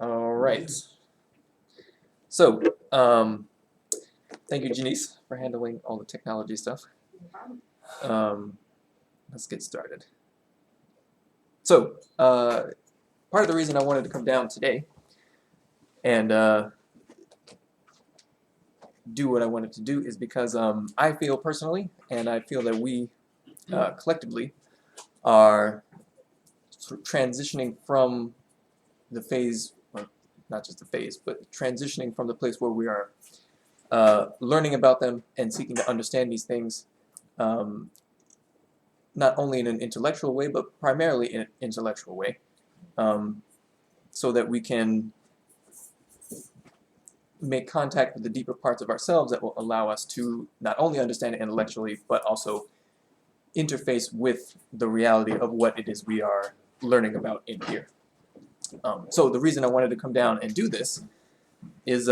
All right. So, thank you, Janice, for handling all the technology stuff. Let's get started. So, part of the reason I wanted to come down today and do what I wanted to do is because I feel personally, and I feel that we collectively are sort of transitioning from the phase, or not just the phase, but transitioning from the place where we are learning about them and seeking to understand these things, not only in an intellectual way, but primarily in an intellectual way, so that we can make contact with the deeper parts of ourselves that will allow us to not only understand it intellectually, but also interface with the reality of what it is we are learning about in here. So the reason I wanted to come down and do this is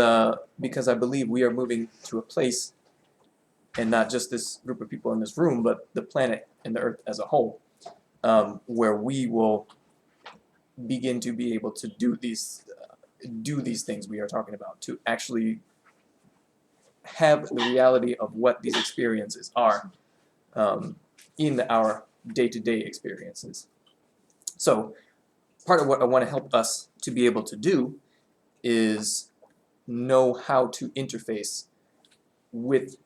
because I believe we are moving to a place, and not just this group of people in this room, but the planet and the earth as a whole, where we will begin to be able to do these things we are talking about, to actually have the reality of what these experiences are in our day-to-day experiences. So part of what I want to help us to be able to do is know how to interface with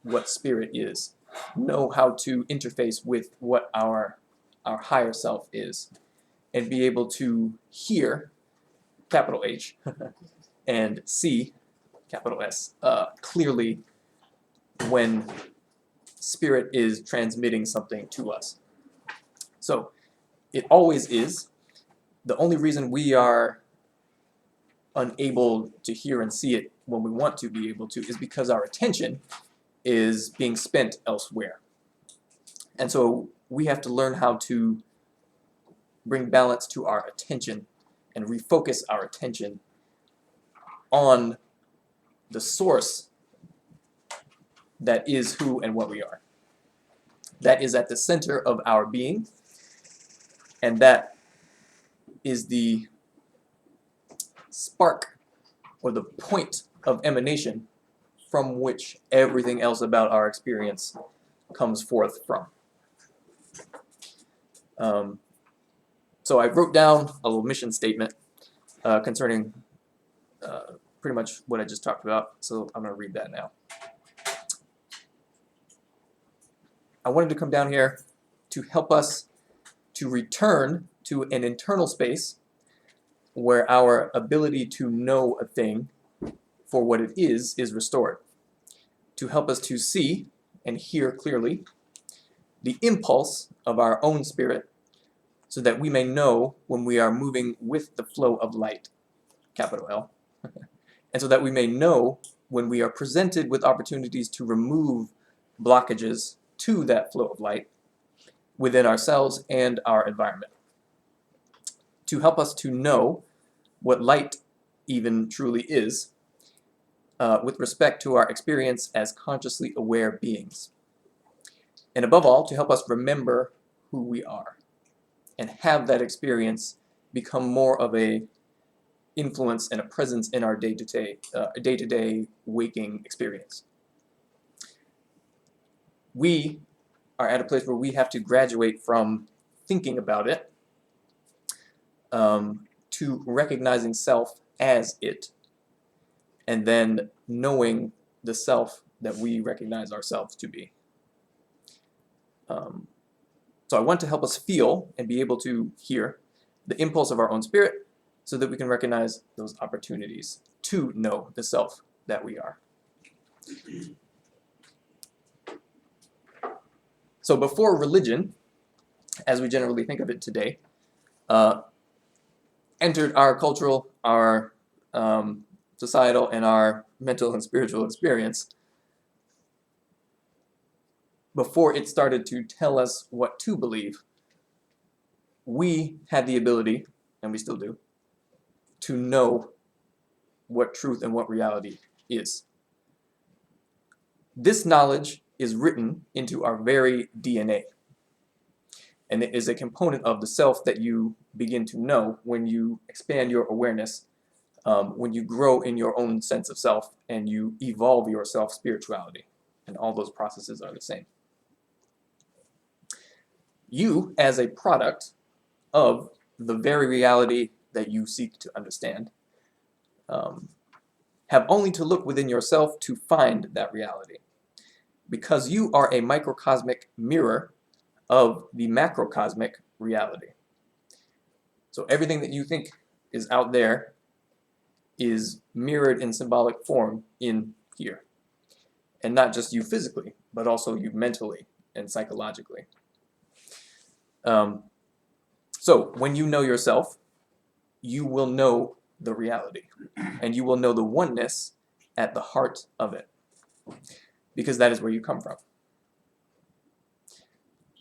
what spirit is, know how to interface with what our higher self is, and be able to hear, capital H, and see, capital S, clearly when spirit is transmitting something to us. So it always is. The only reason we are unable to hear and see it when we want to be able to is because our attention is being spent elsewhere. And so we have to learn how to bring balance to our attention and refocus our attention on the source that is who and what we are. That is at the center of our being, and that is the spark or the point of emanation from which everything else about our experience comes forth from. So I wrote down a little mission statement concerning pretty much what I just talked about, so I'm going to read that now. I wanted to come down here to help us to return to an internal space where our ability to know a thing for what it is restored, to help us to see and hear clearly the impulse of our own spirit, so that we may know when we are moving with the flow of light, capital L, and so that we may know when we are presented with opportunities to remove blockages to that flow of light within ourselves and our environment, to help us to know what light even truly is, with respect to our experience as consciously aware beings, and above all, to help us remember who we are and have that experience become more of a influence and a presence in our day-to-day waking experience. We are at a place where we have to graduate from thinking about it to recognizing self as it, and then knowing the self that we recognize ourselves to be. So I want to help us feel and be able to hear the impulse of our own spirit, so that we can recognize those opportunities to know the self that we are. So before religion, as we generally think of it today, entered our cultural, our societal, and our mental and spiritual experience, before it started to tell us what to believe, we had the ability, and we still do, to know what truth and what reality is. This knowledge is written into our very DNA, and it is a component of the self that you begin to know when you expand your awareness when you grow in your own sense of self and you evolve your self-spirituality. And all those processes are the same. You, as a product of the very reality that you seek to understand, have only to look within yourself to find that reality. Because you are a microcosmic mirror of the macrocosmic reality. So everything that you think is out there is mirrored in symbolic form in here. And not just you physically, but also you mentally and psychologically. So when you know yourself, you will know the reality. And you will know the oneness at the heart of it. Because that is where you come from.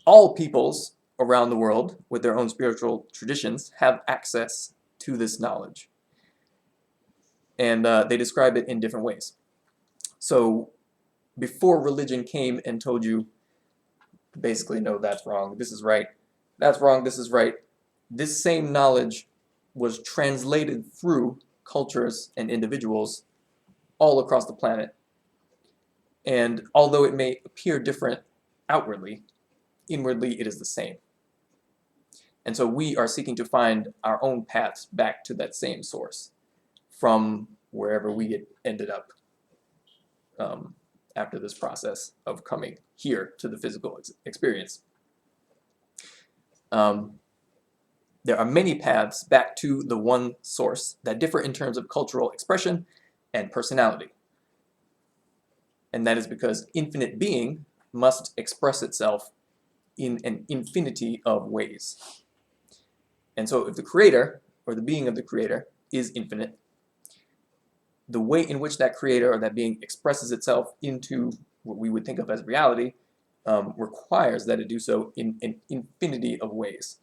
All peoples around the world with their own spiritual traditions have access to this knowledge. And they describe it in different ways. So before religion came and told you, basically, no, that's wrong, this is right, that's wrong, this is right, this same knowledge was translated through cultures and individuals all across the planet. And although it may appear different outwardly, inwardly it is the same. And so we are seeking to find our own paths back to that same source from wherever we had ended up after this process of coming here to the physical experience. There are many paths back to the one source that differ in terms of cultural expression and personality. And that is because infinite being must express itself in an infinity of ways. And so if the creator, or the being of the creator, is infinite, the way in which that creator or that being expresses itself into what we would think of as reality requires that it do so in an infinity of ways.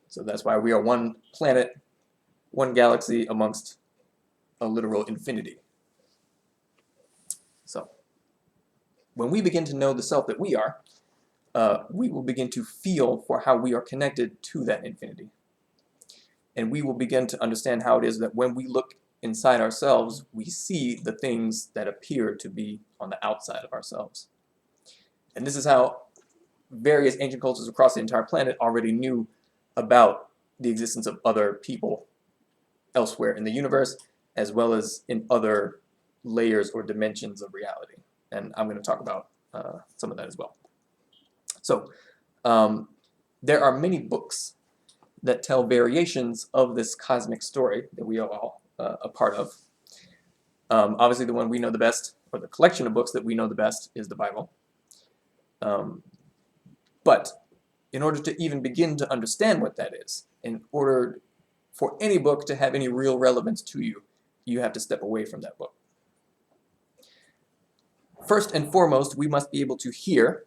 So that's why we are one planet, one galaxy amongst a literal infinity. So when we begin to know the self that we are, we will begin to feel for how we are connected to that infinity. And we will begin to understand how it is that when we look inside ourselves, we see the things that appear to be on the outside of ourselves. And this is how various ancient cultures across the entire planet already knew about the existence of other people elsewhere in the universe, as well as in other layers or dimensions of reality. And I'm going to talk about some of that as well. So there are many books that tell variations of this cosmic story that we are all a part of. Obviously the one we know the best, or the collection of books that we know the best, is the Bible. But in order to even begin to understand what that is, in order for any book to have any real relevance to you, you have to step away from that book. First and foremost, we must be able to hear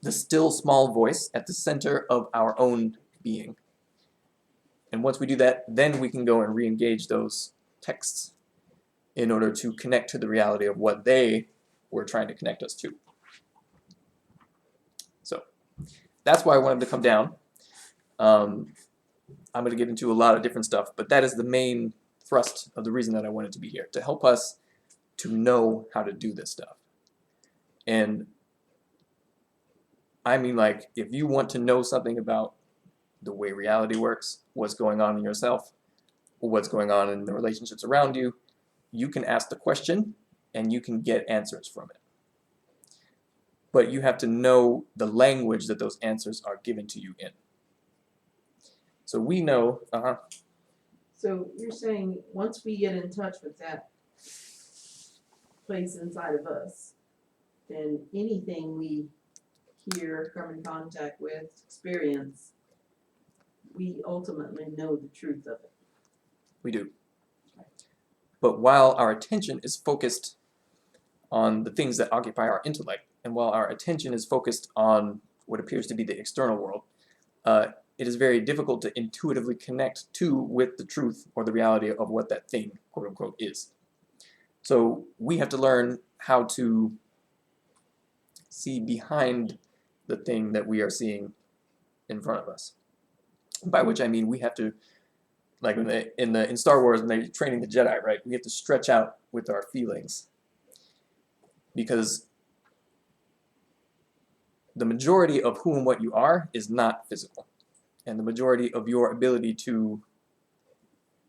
the still small voice at the center of our own being. And once we do that, then we can go and re-engage those texts in order to connect to the reality of what they were trying to connect us to. So that's why I wanted to come down. I'm going to get into a lot of different stuff, but that is the main thrust of the reason that I wanted to be here, to help us to know how to do this stuff. And I mean, like, if you want to know something about the way reality works, what's going on in yourself, or what's going on in the relationships around you, you can ask the question and you can get answers from it. But you have to know the language that those answers are given to you in. So we know, So you're saying once we get in touch with that place inside of us, then anything we hear, come in contact with, experience, we ultimately know the truth of it. we do. But while our attention is focused on the things that occupy our intellect, and while our attention is focused on what appears to be the external world, it is very difficult to intuitively connect with the truth or the reality of what that thing, quote unquote, is. So we have to learn how to see behind the thing that we are seeing in front of us. By which I mean we have to like in Star Wars when they're training the Jedi, right? We have to stretch out with our feelings because the majority of who and what you are is not physical, and the majority of your ability to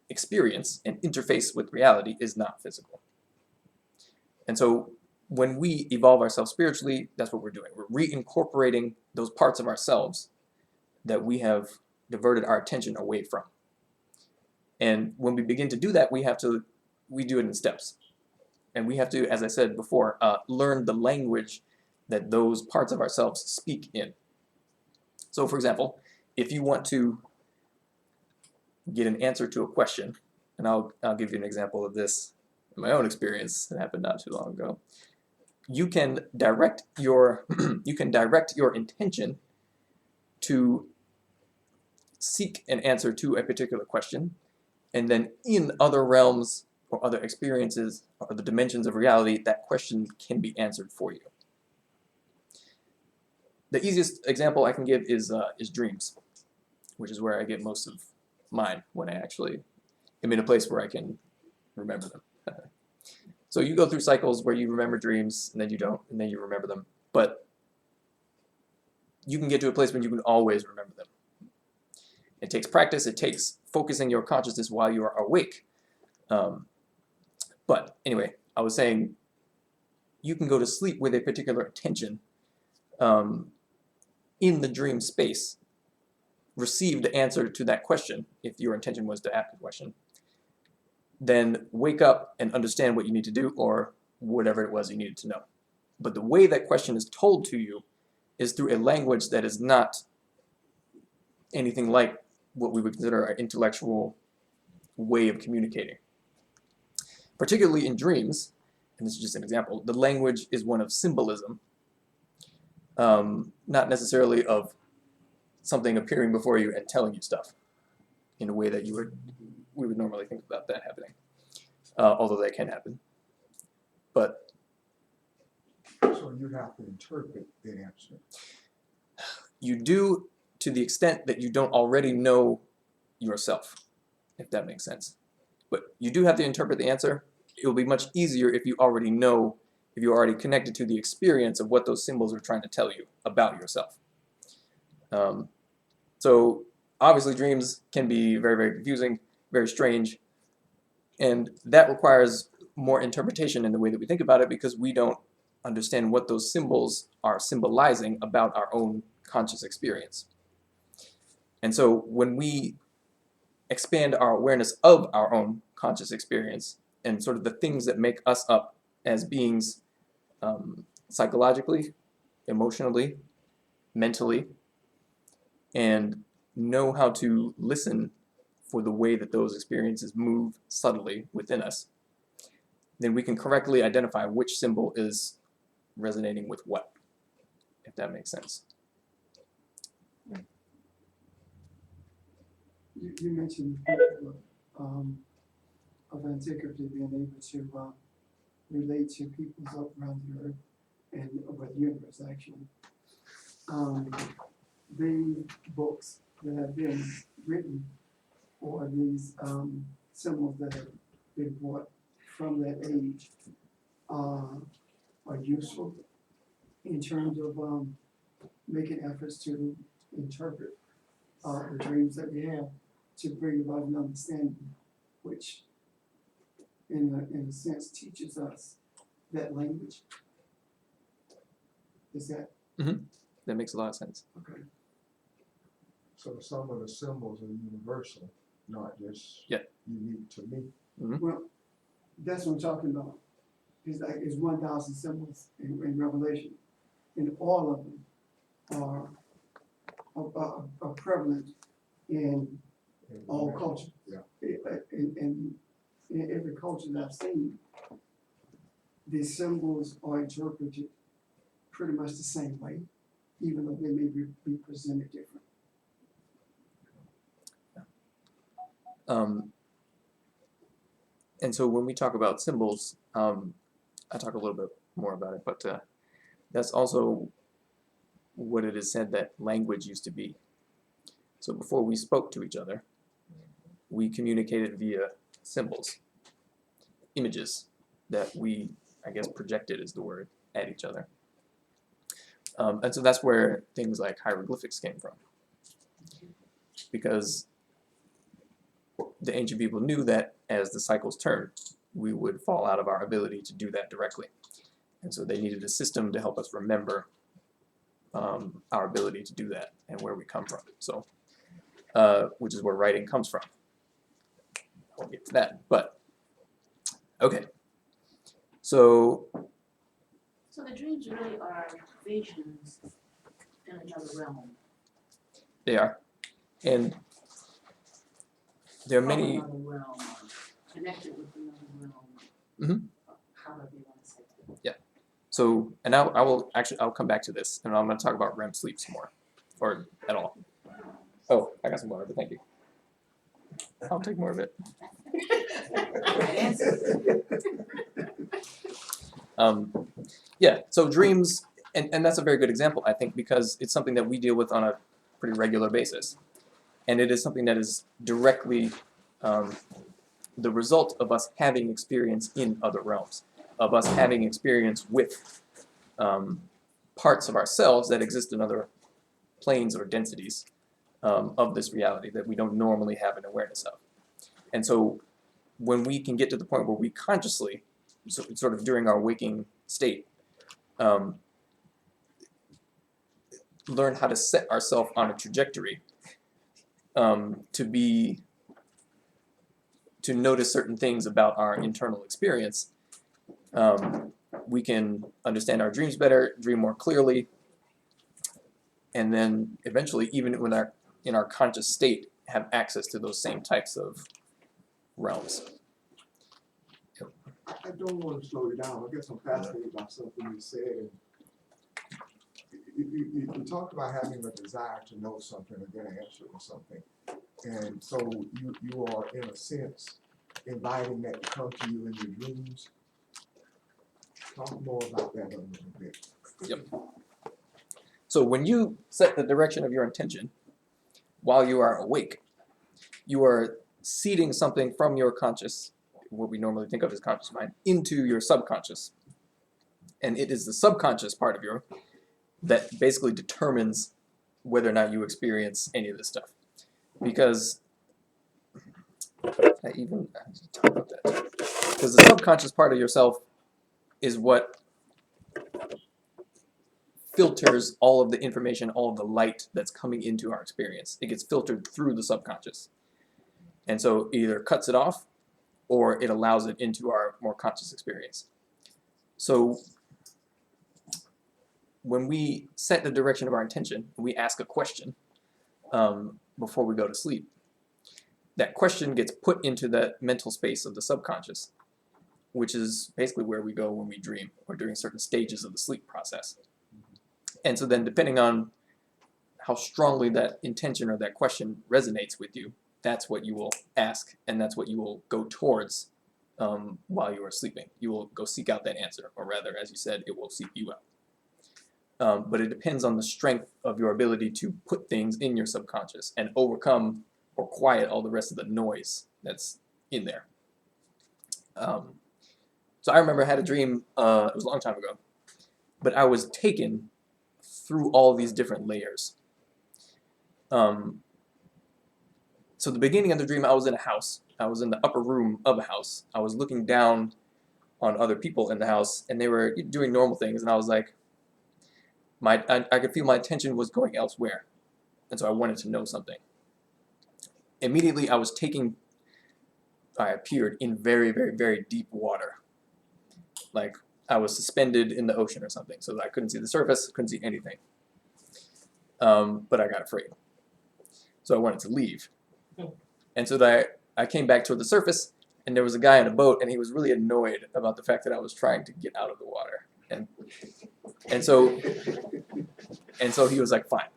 experience and interface with reality is not physical. And so when we evolve ourselves spiritually, that's what we're doing. We're reincorporating those parts of ourselves that we have diverted our attention away from. And when we begin to do that, we do it in steps. And we have to, as I said before, learn the language that those parts of ourselves speak in. So for example, if you want to get an answer to a question, and I'll give you an example of this in my own experience. It happened not too long ago. You can direct your intention to seek an answer to a particular question, and then in other realms or other experiences or the dimensions of reality, that question can be answered for you. The easiest example I can give is dreams, which is where I get most of mine when I actually am in a place where I can remember them. So you go through cycles where you remember dreams, and then you don't, and then you remember them. But you can get to a place when you can always remember them. It takes practice. It takes focusing your consciousness while you are awake. But anyway, I was saying you can go to sleep with a particular attention in the dream space, receive the answer to that question, if your intention was to ask a question, then wake up and understand what you need to do or whatever it was you needed to know. But the way that question is told to you is through a language that is not anything like what we would consider our intellectual way of communicating. Particularly in dreams, and this is just an example, the language is one of symbolism, not necessarily of something appearing before you and telling you stuff in a way that we would normally think about that happening, although that can happen. But so you have to interpret the answer. You do, to the extent that you don't already know yourself, if that makes sense. But you do have to interpret the answer. It will be much easier if you already know, if you're already connected to the experience of what those symbols are trying to tell you about yourself. So obviously dreams can be very, very confusing, very strange, and that requires more interpretation in the way that we think about it because we don't understand what those symbols are symbolizing about our own conscious experience. And so when we expand our awareness of our own conscious experience and sort of the things that make us up as beings psychologically, emotionally, mentally, and know how to listen for the way that those experiences move subtly within us, then we can correctly identify which symbol is resonating with what, if that makes sense. You mentioned the people of antiquity being able to relate to peoples up around the earth and over the universe, actually. The books that have been written or these symbols that have been brought from that age are useful in terms of making efforts to interpret the dreams that we have to bring about an understanding, which in a sense teaches us that language. Is that That makes a lot of sense. okay? So some of the symbols are universal, not just unique to me. Well, that's what I'm talking about. It's like it's 1,000 symbols in Revelation, and all of them are prevalent in all cultures. Yeah. In every culture that I've seen, these symbols are interpreted pretty much the same way, even though they may be presented different. And so when we talk about symbols, I talk a little bit more about it, but that's also what it is said that language used to be. So before we spoke to each other, we communicated via symbols, images that we, I guess, projected is the word, at each other. And so that's where things like hieroglyphics came from. Because the ancient people knew that as the cycles turned, we would fall out of our ability to do that directly. And so they needed a system to help us remember our ability to do that and where we come from. So, which is where writing comes from. I'll get to that, but okay. So the dreams really are visions in another realm. they are, and there are From many. another realm, connected with another realm. Mhm. However you want to say it. Yeah. So, and I'll come back to this, and I'm going to talk about REM sleep some more, or at all. Oh, I got some water, but thank you. I'll take more of it. Yeah, so dreams, and that's a very good example, I think, because it's something that we deal with on a pretty regular basis. And it is something that is directly the result of us having experience in other realms, of us having experience with parts of ourselves that exist in other planes or densities of this reality that we don't normally have an awareness of. And so when we can get to the point where we consciously, sort of during our waking state, learn how to set ourselves on a trajectory to notice certain things about our internal experience, we can understand our dreams better, dream more clearly, and then eventually, even when in our conscious state, have access to those same types of realms. I don't want to slow you down. I guess I'm fascinated by something you said. You talked about having a desire to know something or get an answer to something. And so you are, in a sense, inviting that to come to you in your dreams. Talk more about that a little bit. Yep. So when you set the direction of your intention while you are awake, you are seeding something from your conscious, what we normally think of as conscious mind, into your subconscious. And it is the subconscious part of you that basically determines whether or not you experience any of this stuff. Because I need to talk about that. Because the subconscious part of yourself is what filters all of the information, all of the light that's coming into our experience. It gets filtered through the subconscious. And so it either cuts it off or it allows it into our more conscious experience. So when we set the direction of our intention, we ask a question before we go to sleep. That question gets put into the mental space of the subconscious, which is basically where we go when we dream or during certain stages of the sleep process. And so then depending on how strongly that intention or that question resonates with you, that's what you will ask, and that's what you will go towards while you are sleeping. You will go seek out that answer, or rather, as you said, it will seek you out. But it depends on the strength of your ability to put things in your subconscious and overcome or quiet all the rest of the noise that's in there. So I remember I had a dream, it was a long time ago, but I was taken through all these different layers. So the beginning of the dream, I was in a house. I was in the upper room of a house. I was looking down on other people in the house, and they were doing normal things, and I was like, I could feel my attention was going elsewhere, and so I wanted to know something. Immediately, I appeared in very, very, very deep water. Like I was suspended in the ocean or something, so that I couldn't see the surface, couldn't see anything. But I got afraid. So I wanted to leave. And so that I came back toward the surface, and there was a guy in a boat, and he was really annoyed about the fact that I was trying to get out of the water. And so he was like, fine,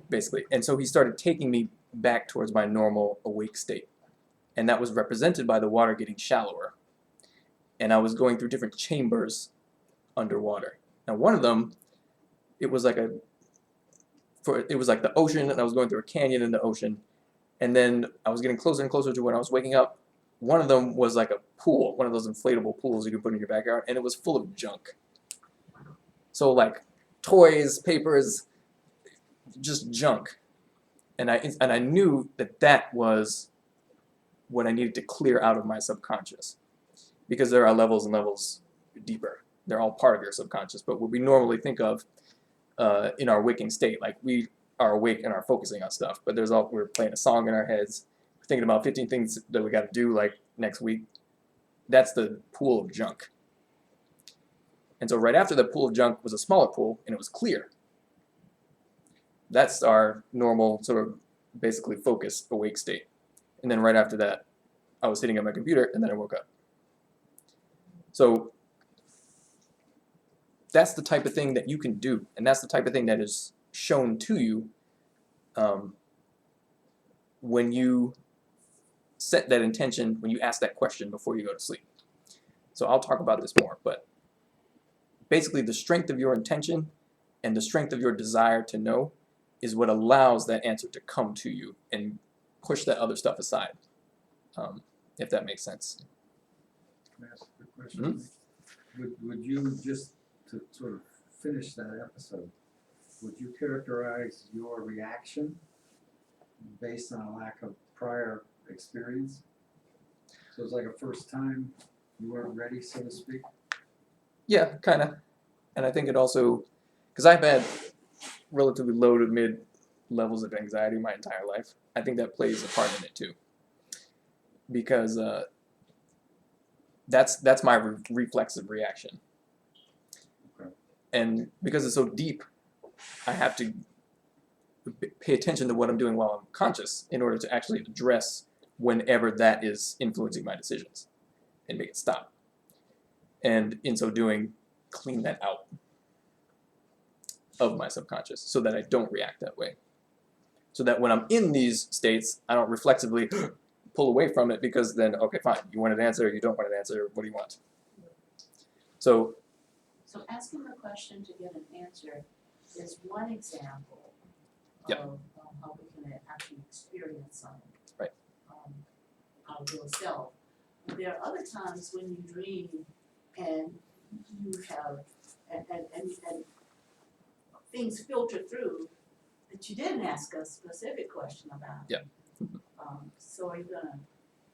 basically. And so he started taking me back towards my normal awake state. And that was represented by the water getting shallower. And I was going through different chambers underwater. Now one of them, it was like the ocean, and I was going through a canyon in the ocean, And then I was getting closer and closer to when I was waking up. One of them was like a pool, one of those inflatable pools you can put in your backyard, and it was full of junk. So like toys, papers, just junk. And I knew that that was what I needed to clear out of my subconscious, because there are levels and levels deeper. They're all part of your subconscious, but what we normally think of in our waking state, like we are awake and are focusing on stuff, but we're playing a song in our heads, thinking about 15 things that we got to do like next week. That's the pool of junk. And so right after the pool of junk was a smaller pool, and it was clear. That's our normal sort of basically focused awake state. And then right after that, I was sitting at my computer, and then I woke up. So that's the type of thing that you can do, and that's the type of thing that is shown to you when you set that intention, when you ask that question before you go to sleep. So I'll talk about this more, but basically the strength of your intention and the strength of your desire to know is what allows that answer to come to you and push that other stuff aside, if that makes sense. Can I ask a quick question? Would you, just to sort of finish that episode, would you characterize your reaction based on a lack of prior experience? So it's like a first time you weren't ready, so to speak? Yeah, kind of. And I think it also, because I've had relatively low to mid levels of anxiety my entire life, I think that plays a part in it too. Because that's my reflexive reaction. Okay. And because it's so deep, I have to pay attention to what I'm doing while I'm conscious in order to actually address whenever that is influencing my decisions and make it stop. And in so doing, clean that out of my subconscious so that I don't react that way. So that when I'm in these states, I don't reflexively pull away from it, because then, okay, fine, you want an answer, you don't want an answer, what do you want? So asking the question to get an answer is one example Yep. of how we can actually experience something. Right. Our real self. There are other times when you dream and you have, and things filter through that you didn't ask a specific question about. Yeah. So are you gonna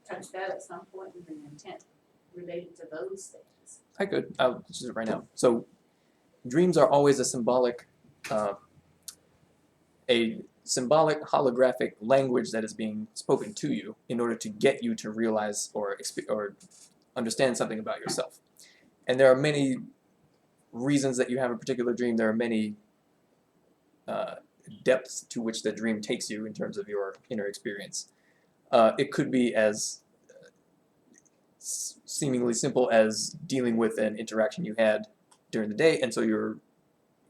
touch that at some point in the intent related to those things? I could. I'll just do it right now. So dreams are always a symbolic holographic language that is being spoken to you in order to get you to realize or understand something about yourself. And there are many reasons that you have a particular dream. There are many depths to which the dream takes you in terms of your inner experience. It could be as seemingly simple as dealing with an interaction you had during the day, and so you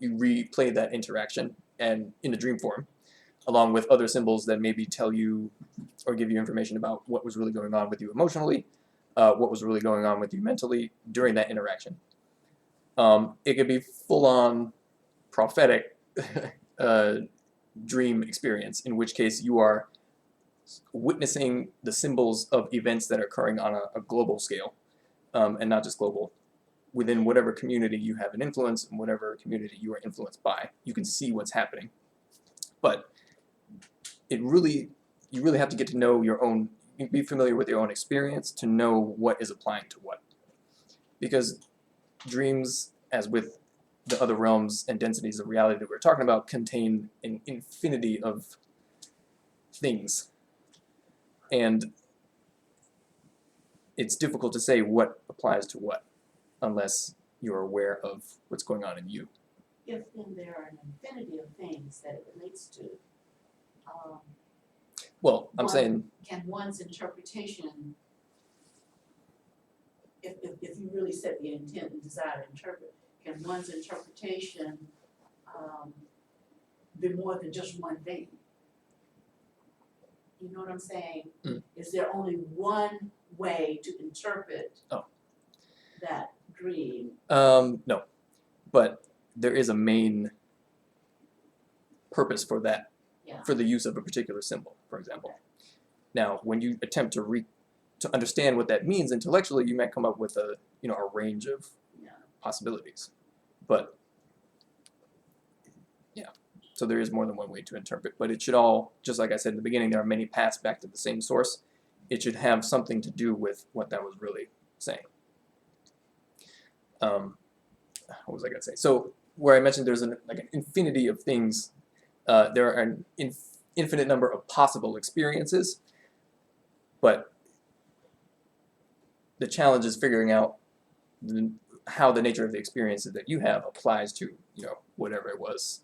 replay that interaction and in a dream form, along with other symbols that maybe tell you or give you information about what was really going on with you emotionally, what was really going on with you mentally during that interaction. It could be full-on prophetic dream experience, in which case you are witnessing the symbols of events that are occurring on a global scale, and not just global. Within whatever community you have an influence, and whatever community you are influenced by, you can see what's happening. But you really have to get to know your own, be familiar with your own experience to know what is applying to what. Because dreams, as with the other realms and densities of reality that we're talking about, contain an infinity of things. And it's difficult to say what applies to what unless you're aware of what's going on in you. If then there are an infinity of things that it relates to, Well, I'm saying, can one's interpretation, if you really set the intent and desire to interpret, can one's interpretation be more than just one thing? You know what I'm saying? Mm. Is there only one way to interpret that dream? no. But there is a main purpose for that, Yeah. for the use of a particular symbol, for example. Now, when you attempt to understand what that means intellectually, you might come up with a range of Yeah. possibilities. But yeah, so there is more than one way to interpret. But it should all, just like I said in the beginning, there are many paths back to the same source. It should have something to do with what that was really saying. What was I gonna say? So where I mentioned there's an infinity of things, there are an infinite number of possible experiences, but the challenge is figuring out how the nature of the experiences that you have applies to whatever it was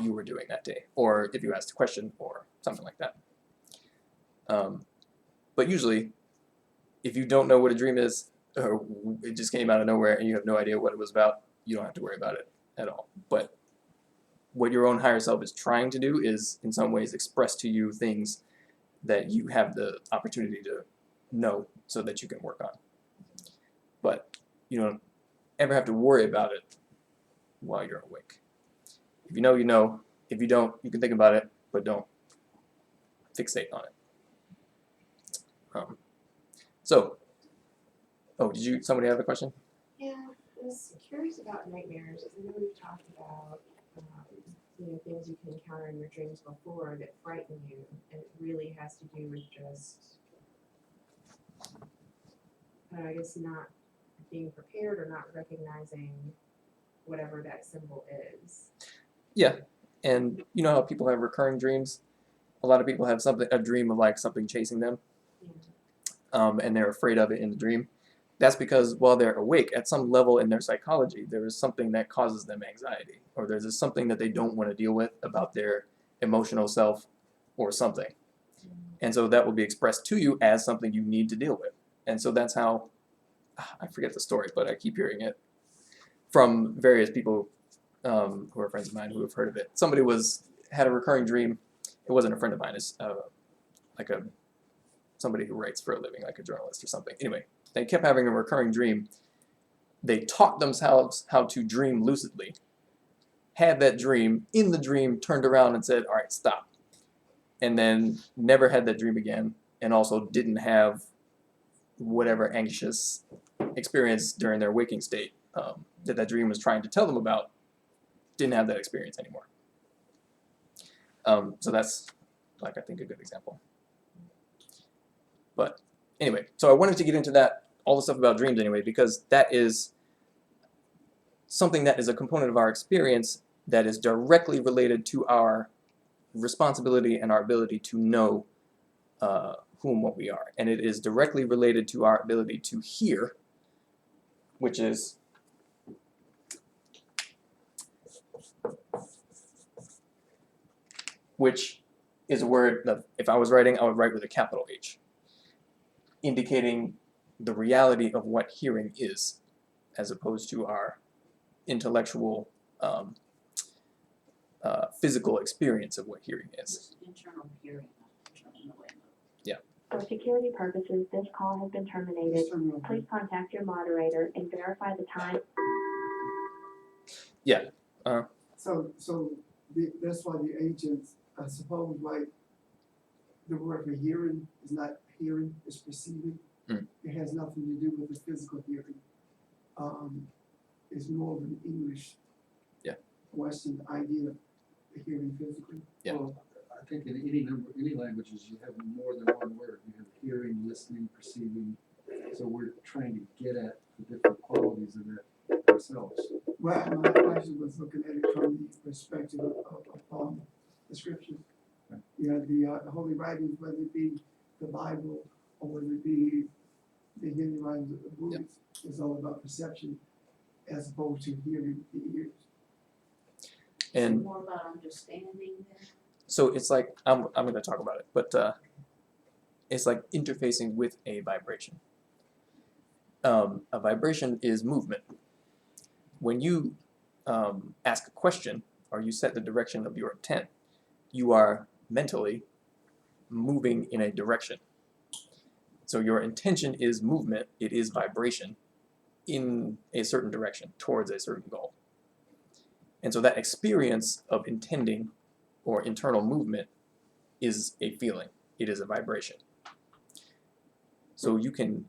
you were doing that day, or if you asked a question or something like that. But usually, if you don't know what a dream is, or it just came out of nowhere and you have no idea what it was about, you don't have to worry about it at all. But what your own higher self is trying to do is, in some ways, express to you things that you have the opportunity to know so that you can work on. But you don't ever have to worry about it while you're awake. If you know, you know. If you don't, you can think about it, but don't fixate on it. Did somebody have a question? Yeah, I was curious about nightmares. I know we've talked about, things you can encounter in your dreams before that frighten you, and it really has to do with just, I guess, not being prepared or not recognizing whatever that symbol is. Yeah, and you know how people have recurring dreams? A lot of people have a dream of like something chasing them, and they're afraid of it in the dream. That's because while they're awake, at some level in their psychology, there is something that causes them anxiety, or there's something that they don't want to deal with about their emotional self or something. And so that will be expressed to you as something you need to deal with. And so that's how, I forget the story, but I keep hearing it from various people who are friends of mine who have heard of it. Somebody had a recurring dream. It wasn't a friend of mine. It's somebody who writes for a living, like a journalist or something. Anyway, they kept having a recurring dream. They taught themselves how to dream lucidly, had that dream, in the dream turned around and said, all right, stop. And then never had that dream again, and also didn't have whatever anxious experience during their waking state that dream was trying to tell them about, didn't have that experience anymore. So that's, I think, a good example. But anyway, so I wanted to get into all the stuff about dreams anyway, because that is something that is a component of our experience that is directly related to our responsibility and our ability to know who and what we are. And it is directly related to our ability to hear, which is a word that if I was writing, I would write with a capital H, indicating the reality of what hearing is, as opposed to our intellectual, physical experience of what hearing is. Internal hearing, not internal knowing. For security purposes, this call has been terminated. Please contact your moderator and verify the time. Yeah. So that's why the agents, I suppose, like, the word for hearing is not hearing, it's perceiving. It has nothing to do with the physical hearing. It's more of an English Western idea of hearing physically. Yeah. Well, I think in any languages, you have more than one word. You have hearing, listening, perceiving. So we're trying to get at the different qualities of that ourselves. Well, I actually was looking at it from the perspective of the scriptures. Right. The holy writings, whether it be the Bible or whether it be the Hindu writings of the Buddhists, is all about perception as opposed to hearing the ears. And More about understanding then? so it's like, I'm going to talk about it, but it's like interfacing with a vibration. A vibration is movement. When you ask a question or you set the direction of your intent, you are mentally moving in a direction. So your intention is movement, it is vibration in a certain direction towards a certain goal. And so that experience of intending or internal movement is a feeling. it is a vibration. So you can,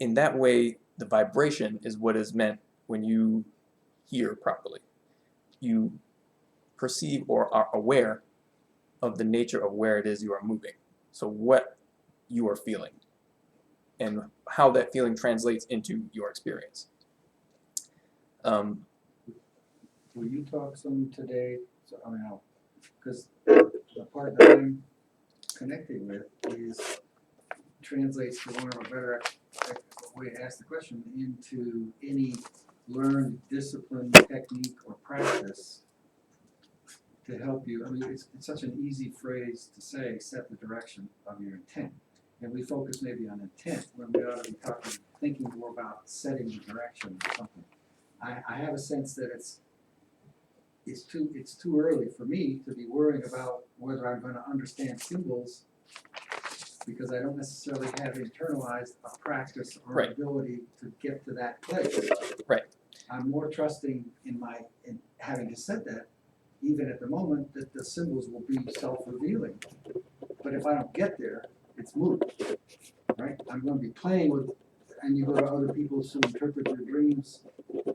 in that way, the vibration is what is meant when you hear properly. You perceive or are aware of the nature of where it is you are moving. So what you are feeling and how that feeling translates into your experience. Will you talk some today, so, I mean, because the part that I'm connecting with is, translates to one of a better way to ask the question, into any learned discipline, technique, or practice to help you. I mean, it's such an easy phrase to say, set the direction of your intent. And we focus maybe on intent when we ought to be thinking more about setting the direction or something. I have a sense that it's too early for me to be worrying about whether I'm going to understand symbols, because I don't necessarily have internalized a practice or Right. ability to get to that place. Right. I'm more trusting in having just said that, even at the moment, that the symbols will be self-revealing. But if I don't get there, it's moot, right? I'm going to be playing with, and you go to other people who interpret your dreams,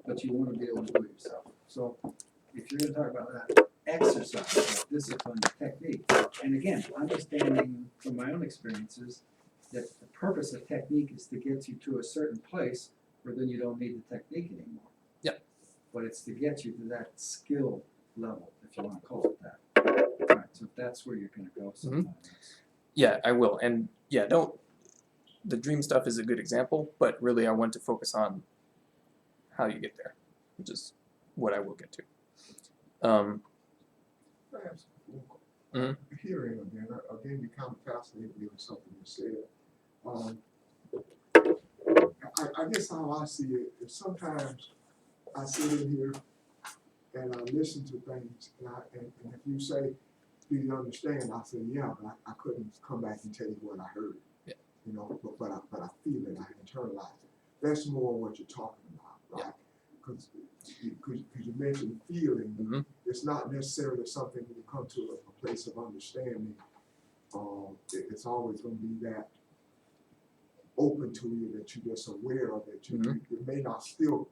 but you want to be able to do it yourself. So if you're going to talk about that exercise, discipline, technique, and again, understanding from my own experiences that the purpose of technique is to get you to a certain place where then you don't need the technique anymore. Yep. But it's to get you to that skill level, if you want to call it that. All right, so if that's where you're going to go sometime. Yeah, I will. And yeah, the dream stuff is a good example, but really I want to focus on how you get there, which is what I will get to. Perhaps Mhm. hearing again, you kind of fascinated me with something you said. I guess how I see it is sometimes I sit in here and I listen to things, and if you say, "Do you understand?" I say, "Yeah," but I couldn't come back and tell you what I heard. Yeah. You know, but I feel it, I internalize it. That's more what you're talking about, right? Because you mentioned feeling. Mhm. It's not necessarily something when you come to a place of understanding. It's always going to be that open to you, that you're just aware of it. You may not still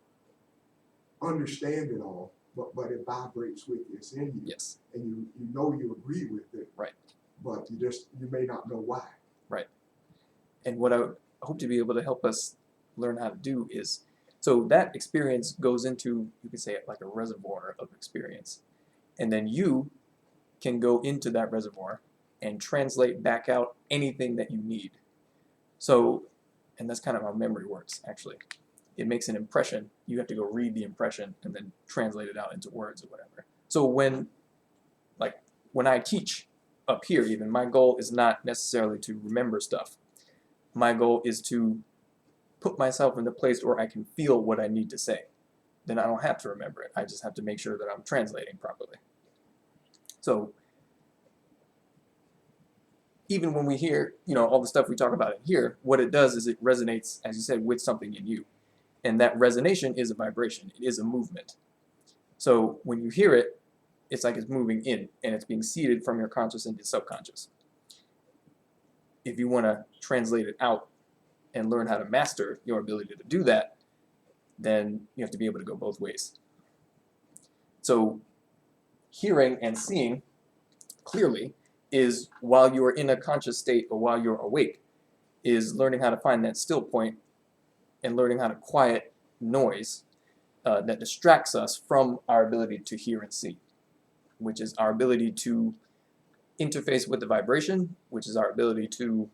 understand it all, but it vibrates with you. It's in you. Yes. And you know you agree with it. Right. But you may not know why. Right. And what I hope to be able to help us learn how to do is, so that experience goes into, you could say it like a reservoir of experience. And then you can go into that reservoir and translate back out anything that you need. So, and that's kind of how memory works, actually. It makes an impression. You have to go read the impression and then translate it out into words or whatever. So when I teach up here even, my goal is not necessarily to remember stuff. My goal is to put myself in the place where I can feel what I need to say. Then I don't have to remember it. I just have to make sure that I'm translating properly. So even when we hear, all the stuff we talk about in here, what it does is it resonates, as you said, with something in you. And that resonation is a vibration. It is a movement. So when you hear it, it's like it's moving in, and it's being seeded from your conscious into subconscious. If you want to translate it out and learn how to master your ability to do that, then you have to be able to go both ways. So hearing and seeing clearly is, while you are in a conscious state or while you're awake, is learning how to find that still point and learning how to quiet noise that distracts us from our ability to hear and see, which is our ability to interface with the vibration, which is our ability to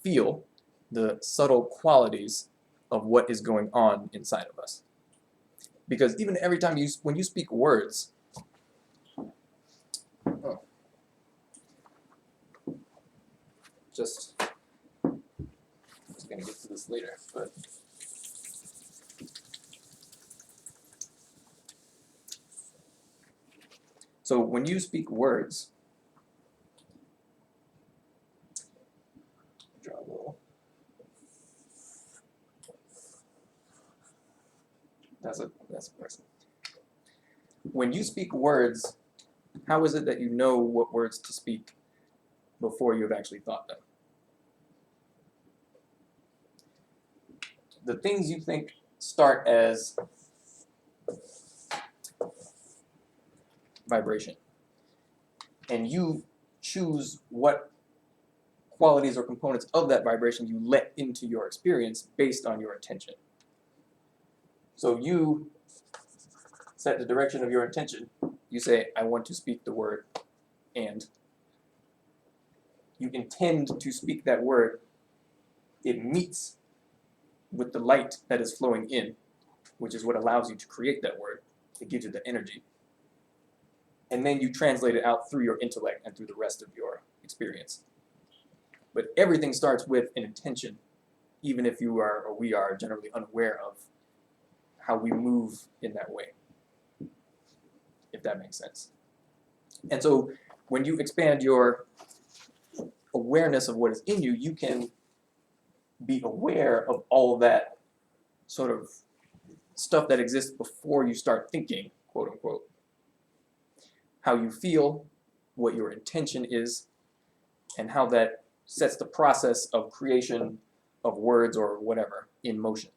feel the subtle qualities of what is going on inside of us. Because even every time when you speak words, just going to get to this later, but so when you speak words, draw a little. That's a person. When you speak words, how is it that you know what words to speak? before you have actually thought them. The things you think start as vibration, and you choose what qualities or components of that vibration you let into your experience based on your intention. So you set the direction of your intention. You say, I want to speak the word, and you intend to speak that word. It meets with the light that is flowing in, which is what allows you to create that word. It gives you the energy. And then you translate it out through your intellect and through the rest of your experience. But everything starts with an intention, even if you are, or we are, generally unaware of how we move in that way, if that makes sense. And so when you expand your awareness of what is in you, you can be aware of all that sort of stuff that exists before you start thinking, quote unquote. How you feel, what your intention is, and how that sets the process of creation of words or whatever in motion.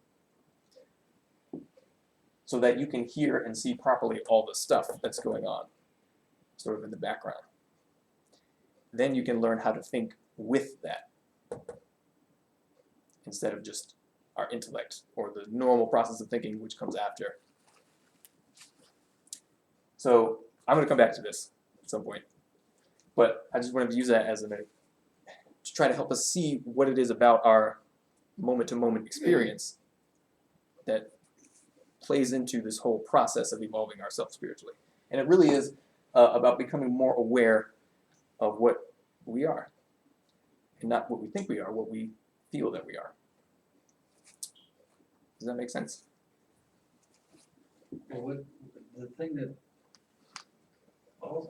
So that you can hear and see properly all the stuff that's going on, sort of in the background. Then you can learn how to think with that, instead of just our intellect or the normal process of thinking which comes after. So I'm going to come back to this at some point, but I just wanted to use that as to try to help us see what it is about our moment-to-moment experience that plays into this whole process of evolving ourselves spiritually. And it really is about becoming more aware of what we are, and not what we think we are, what we feel that we are. Does that make sense? Well, what, the thing that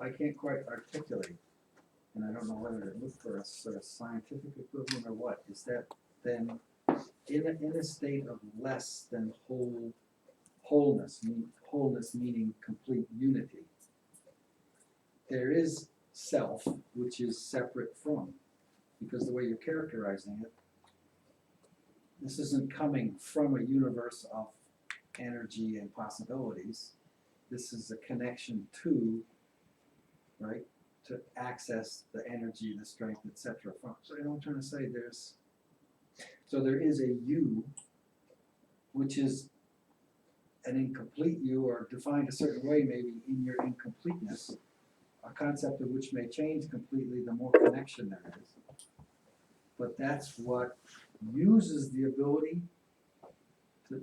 I can't quite articulate, and I don't know whether to look for a sort of scientific equivalent or what, is that then in a state of less than wholeness meaning complete unity, there is self, which is separate from, because the way you're characterizing it, this isn't coming from a universe of energy and possibilities. This is a connection to, right, to access the energy, the strength, etc. from. So you know what I'm trying to say? There is a you, which is an incomplete you, or defined a certain way maybe in your incompleteness, a concept of which may change completely the more connection there is. But that's what uses the ability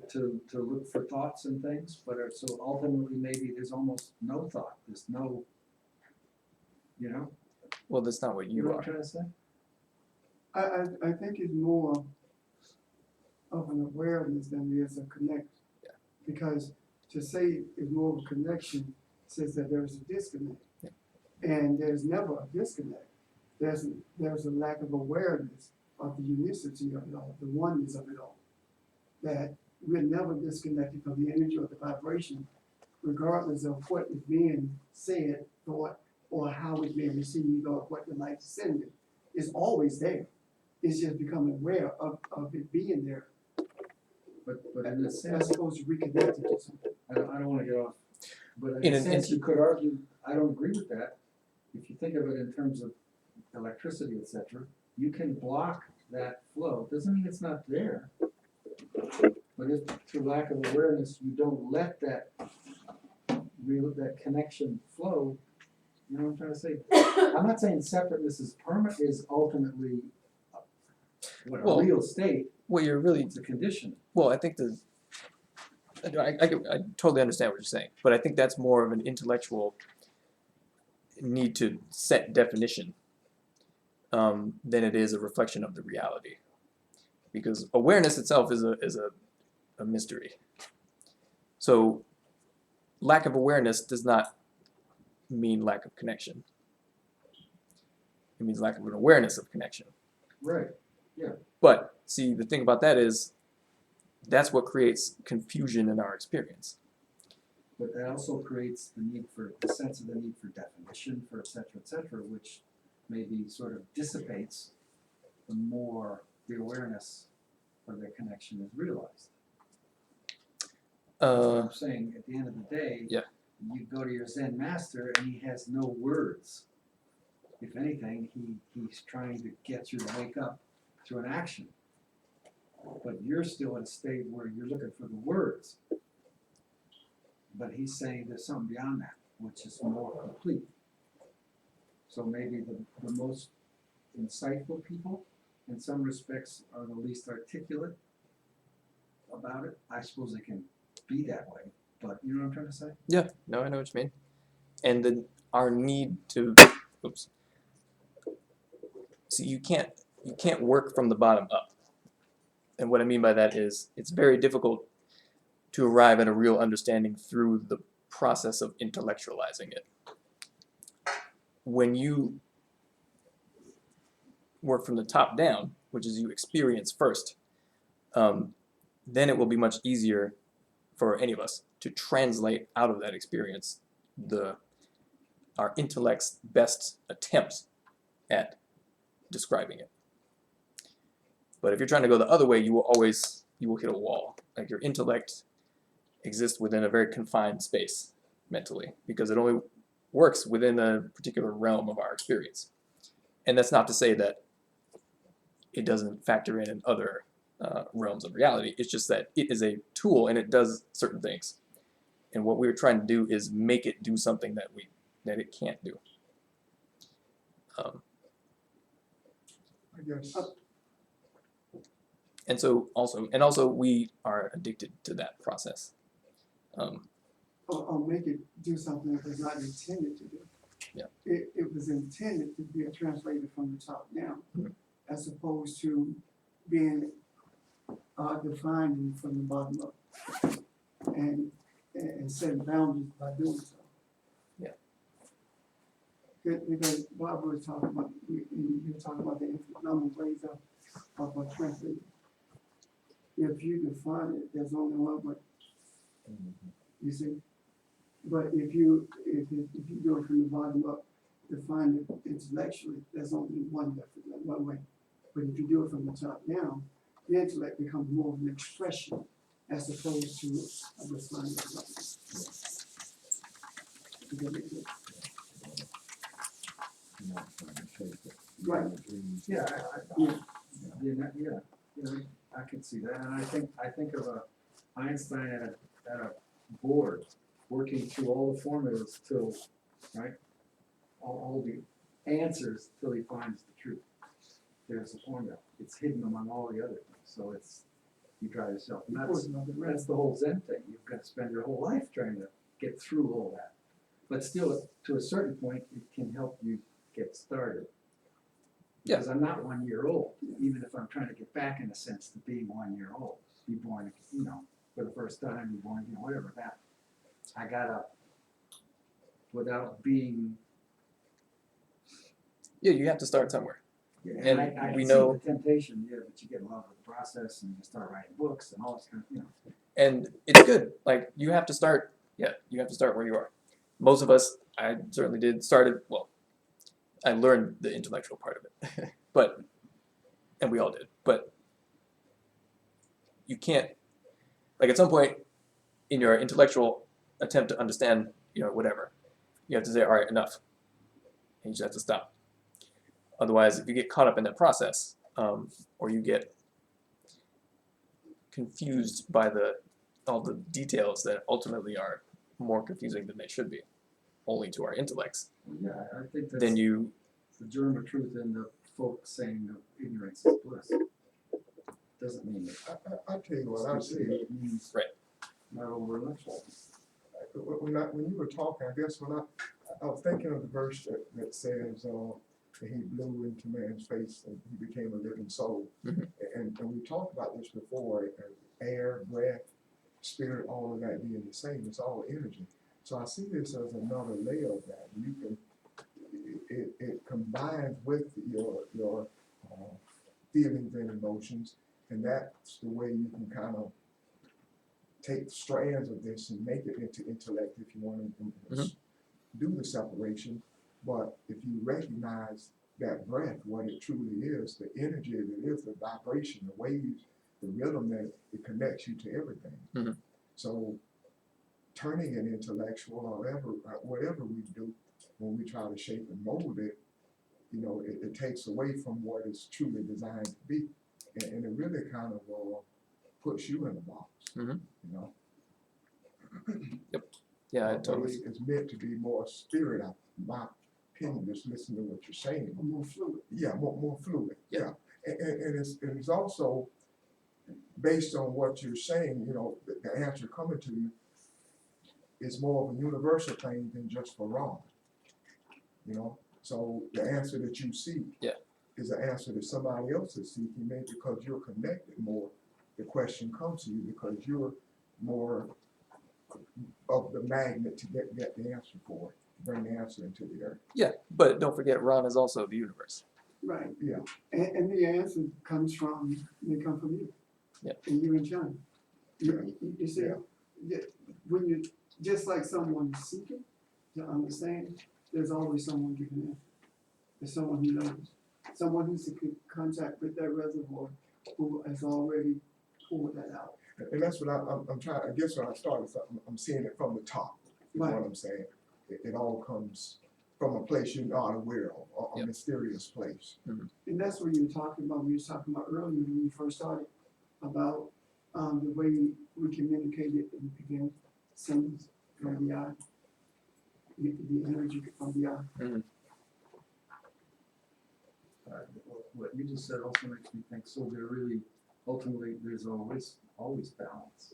to look for thoughts and things, but so ultimately maybe there's almost no thought, there's no, you know? Well, that's not what You you know what are. I'm trying to say? I think it's more of an awareness than it is a connection. Yeah. Because to say it's more of a connection says that there's a disconnect. Yeah. And there's never a disconnect. There's a lack of awareness of the unicity of it all, the oneness of it all. That we're never disconnected from the energy or the vibration, regardless of what is being said, thought, or how it's being received, or what the light is sending. It's always there. It's just becoming aware of it being there. But in a As sense, opposed to reconnecting to something. I don't want to get off, but In in a an sense, you could argue, I don't agree with that. If you think of it in terms of electricity, etc., you can block that flow. Doesn't mean it's not there. But if through lack of awareness, you don't let that connection flow, you know what I'm trying to say? I'm not saying separateness is permanent, is ultimately a Well, real state. What you're really, It's a condition. well, I think I totally understand what you're saying, but I think that's more of an intellectual need to set definition than it is a reflection of the reality. Because awareness itself is a mystery. So lack of awareness does not mean lack of connection. It means lack of an awareness of connection. Right. But see, the thing about that is that's what creates confusion in our experience. But that also creates the sense of the need for definition, for et cetera, which maybe sort of dissipates the more the awareness of their connection is realized. I'm saying at the end of the day, Yeah. you go to your Zen master and he has no words. If anything, he's trying to get you to wake up to an action. But you're still in a state where you're looking for the words. But he's saying there's something beyond that, which is more complete. So maybe the most insightful people, in some respects, are the least articulate about it. I suppose they can be that way, but you know what I'm trying to say? Yeah, no, I know what you mean. And then our need to, oops. See, you can't work from the bottom up. And what I mean by that is it's very difficult to arrive at a real understanding through the process of intellectualizing it. When you work from the top down, which is you experience first, then it will be much easier for any of us to translate out of that experience our intellect's best attempts at describing it. But if you're trying to go the other way, you will hit a wall. Like your intellect exists within a very confined space mentally because it only works within a particular realm of our experience. And that's not to say that it doesn't factor in other realms of reality. It's just that it is a tool and it does certain things. And what we're trying to do is make it do something that it can't do. I guess. And so also we are addicted to that process. Or make it do something it was not intended to do. Yeah. It was intended to be a translator from the top down, as opposed to being defined from the bottom up, and setting boundaries by doing so. Yeah. Because Barbara was talking about, you were talking about the infinite number of ways of translating. If you define it, there's only one way. You see? But if you do it from the bottom up, define it intellectually, there's only one way. But if you do it from the top down, the intellect becomes more of an expression as opposed to a defined development. Does that make sense? Right. Yeah, Yeah. I could see that, and I think of Einstein at a board working through all the formulas till, right, all the answers till he finds the truth. There's a formula. It's hidden among all the other things, so you drive yourself nuts. That's the whole Zen thing. You've got to spend your whole life trying to get through all that, but still, to a certain point, it can help you get started. Yeah. Because I'm not 1 year old, even if I'm trying to get back in a sense to being 1 year old. Be born, for the first time, be born, whatever that. I gotta, without being. Yeah, you have to start somewhere. And I we can know- see the temptation, but you get in love with the process and you start writing books and all this kind of, And it's good. Like you have to start where you are. Most of us, I certainly did, I learned the intellectual part of it. And we all did. But you can't, like at some point in your intellectual attempt to understand, whatever, you have to say, all right, enough. And you just have to stop. Otherwise, if you get caught up in that process, or you get confused by all the details that ultimately are more confusing than they should be, only to our intellects, I think that's then you, the germ of truth in the folk saying of ignorance is bliss. Doesn't mean it. I tell you what I see. It means Right. not overintellectual. When you were talking, I guess I was thinking of the verse that says that he blew into man's face and he became a living soul. Mhm. And we talked about this before, air, breath, spirit, all of that being the same. It's all energy. So I see this as another layer of that. You can, it combines with your feelings and emotions, and that's the way you can kind of take strands of this and make it into intellect if you want to do the separation. But if you recognize that breath, what it truly is, the energy that it is, the vibration, the waves, the rhythm that it connects you to everything. Mhm. So turning it intellectual or whatever we do when we try to shape and mold it, you know, it takes away from what it's truly designed to be. And it really kind of puts you in a box, Mhm. you know. Yeah, I But totally. it's meant to be more spirit, my opinion, just listen to what you're saying. More fluid. Yeah, more fluid, Yeah. yeah. And it's also based on what you're saying, you know, the answer coming to you is more of a universal thing than just for Ron, you know? So the answer that you seek Yeah. is an answer that somebody else is seeking, maybe because you're connected more. The question comes to you because you're more of the magnet to get the answer for it, bring the answer into the earth. Yeah, but don't forget, Ron is also the universe. Right. Yeah. And the answer comes from, they come from you. Yeah. And you and China. You see, when you, just like someone is seeking to understand, there's always someone giving answer. There's someone who knows. Someone who's in contact with that reservoir who has already pulled that out. And that's what I'm trying, I guess when I started something, I'm seeing it from the top, is Right. what I'm saying. It all comes from a place you're not aware of, a Yep. mysterious place. And that's what you were talking about, we were talking about earlier when you first started, about the way we communicated in the beginning, symbols from the eye, the energy from the eye. What you just said also makes me think, so there really, ultimately, there's always balance.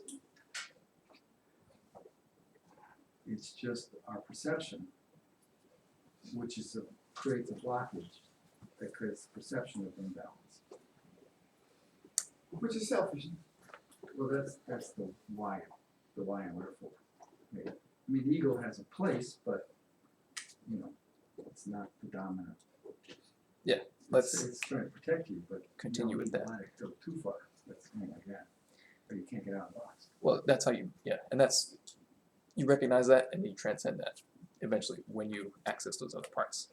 It's just our perception, which is creates a blockage that creates the perception of imbalance. Which is selfish. Well, that's the why and wherefore. I mean, ego has a place, but, you know, it's not the dominant. Yeah, let's It's trying to protect you, but continue with that. You don't let it go too far. That's something like that. Or you can't get out of the box. Well, that's how and that's, you recognize that and you transcend that eventually when you access those other parts.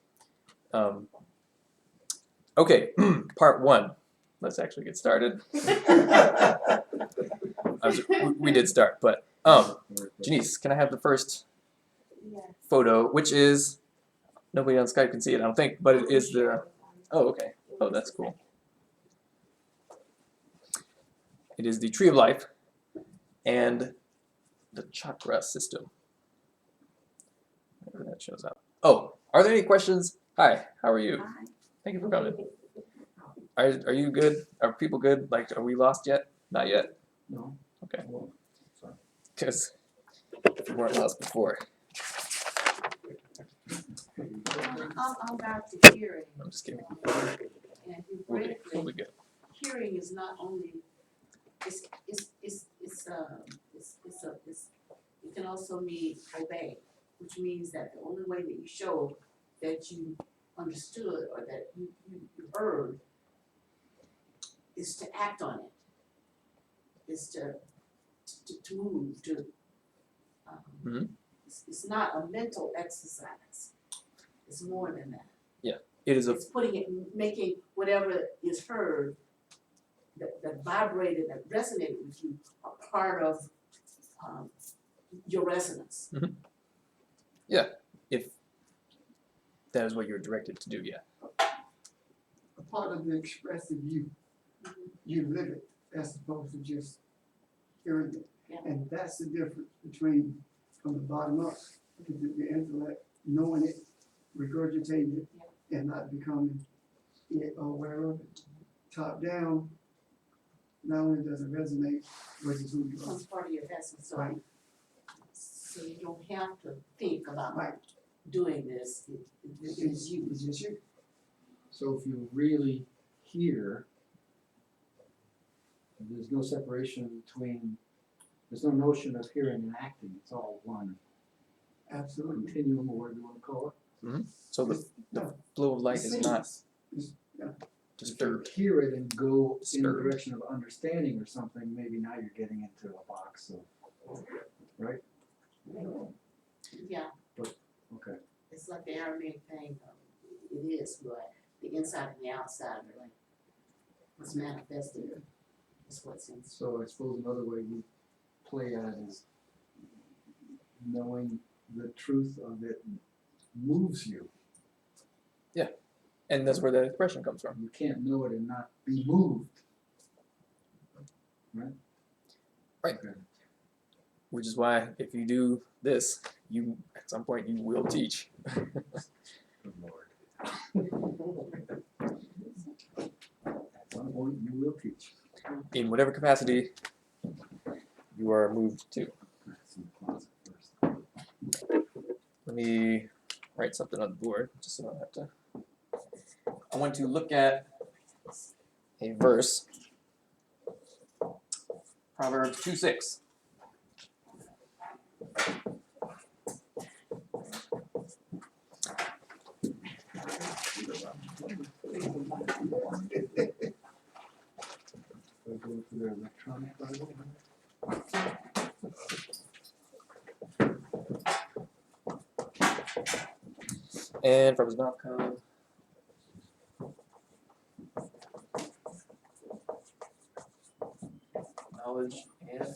Okay, part one. Let's actually get started. We did start, but Janice, can I have the first Yeah. photo, which is, nobody on Skype can see it, I don't think, but it is the, oh, okay. Oh, that's cool. It is the Tree of Life and the Chakra system. Wherever that shows up. Oh, are there any questions? Hi, how are you? Hi. Thank you for coming. Are you good? Are people good? Like, are we lost yet? Not yet? No. Okay. Well, sorry. Because we weren't lost before. I'm back to hearing. I'm just kidding. And We'll be theoretically, good. hearing is not only, it can also mean obey, which means that the only way that you show that you understood or that you heard is to act on it, is to move, Mhm. It's not a mental exercise, it's more than that. It is a It's putting it, making whatever is heard, that vibrated, that resonated with you, a part of your resonance. if that is what you're directed to do, yeah. A part of the expressive you. You live it as opposed to just hearing it. Yeah. And that's the difference between from the bottom up, the intellect, knowing it, regurgitating it, and not becoming it or aware of it. Top down, not only does it resonate, versus who you are. Becomes part of your essence, so, Right. so you don't have to think about Right. doing this, it's you. It's just you. So if you really hear, there's no separation between, there's no notion of hearing and acting. It's all one Absolutely. continuum, or whatever you want to call it. So the flow of light is not It's- If you disturbed. hear it and go in the Disturbed. direction of understanding or something, maybe now you're getting into a box of, right? Yeah, Okay. it's like the Aramaic thing, it is what, the inside and the outside are like what's manifested is what's in. So I suppose another way you play at it is knowing the truth of it moves you. And that's where the expression comes from. You can't know it and not be moved. Right? Right. Okay. Which is why if you do this, you at some point you will teach. Good Lord. At some point you will teach. In whatever capacity you are moved to. That's in the closet first. Let me write something on the board just so I don't have to. I want to look at a verse, Proverbs 2:6. Go to the electronic Bible. And Proverbs.com. Knowledge and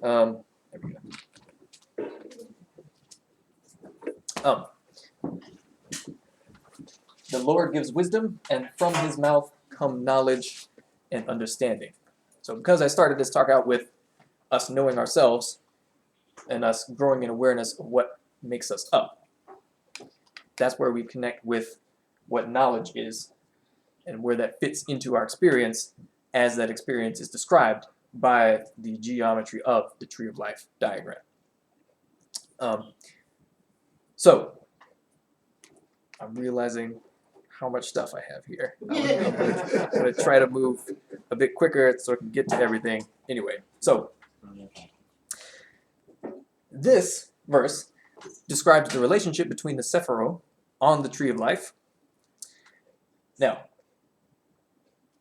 there we go. The Lord gives wisdom, and from his mouth come knowledge and understanding. So because I started this talk out with us knowing ourselves and us growing in awareness of what makes us up, that's where we connect with what knowledge is and where that fits into our experience as that experience is described by the geometry of the Tree of Life diagram. So I'm realizing how much stuff I have here. I'm going to try to move a bit quicker so I can get to everything. Anyway, so this verse describes the relationship between the Sephiroth on the Tree of Life. Now,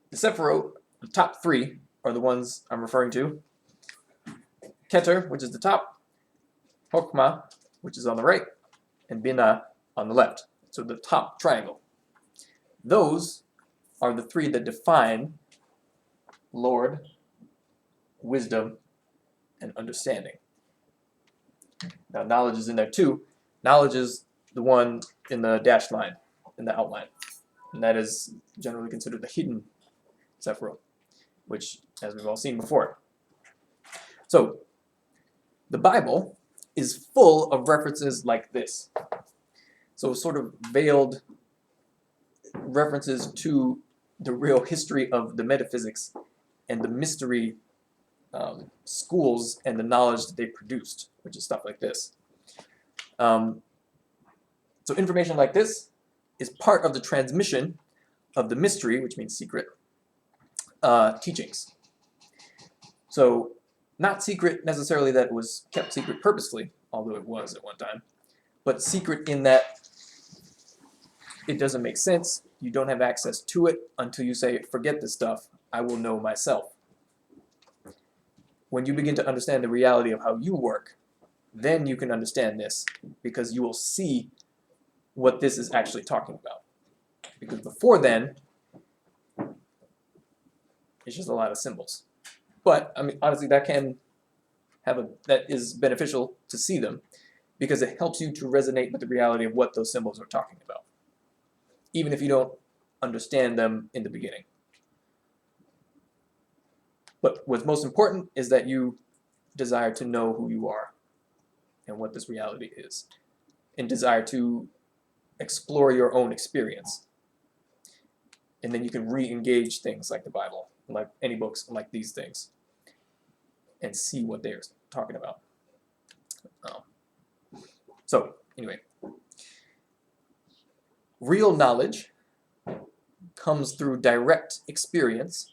the Sephiroth, the top three, are the ones I'm referring to. Keter, which is the top, Hokmah, which is on the right, and Binah on the left. So the top triangle. Those are the three that define Lord, wisdom, and understanding. Now, knowledge is in there too. Knowledge is the one in the dashed line, in the outline. And that is generally considered the hidden Sephiroth, which, as we've all seen before. So, the Bible is full of references like this. So, sort of veiled references to the real history of the metaphysics and the mystery schools and the knowledge that they produced, which is stuff like this. So information like this is part of the transmission of the mystery, which means secret, teachings. So not secret necessarily that it was kept secret purposely, although it was at one time, but secret in that it doesn't make sense. You don't have access to it until you say, forget this stuff, I will know myself. When you begin to understand the reality of how you work, then you can understand this, because you will see what this is actually talking about. Because before then, it's just a lot of symbols. But I mean, honestly, that is beneficial to see them, because it helps you to resonate with the reality of what those symbols are talking about, even if you don't understand them in the beginning. But what's most important is that you desire to know who you are and what this reality is, and desire to explore your own experience. And then you can re-engage things like the Bible, like any books like these things, and see what they're talking about. So, anyway, real knowledge comes through direct experience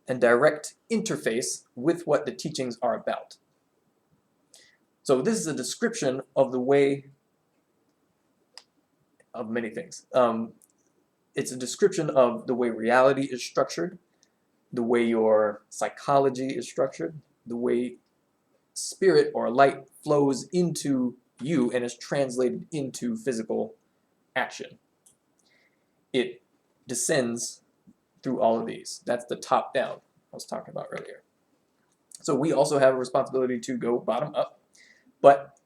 and direct interface with what the teachings are about. So this is a description of the way of many things. It's a description of the way reality is structured, the way your psychology is structured, the way spirit or light flows into you and is translated into physical action. It descends through all of these. That's the top down I was talking about earlier. So we also have a responsibility to go bottom up, but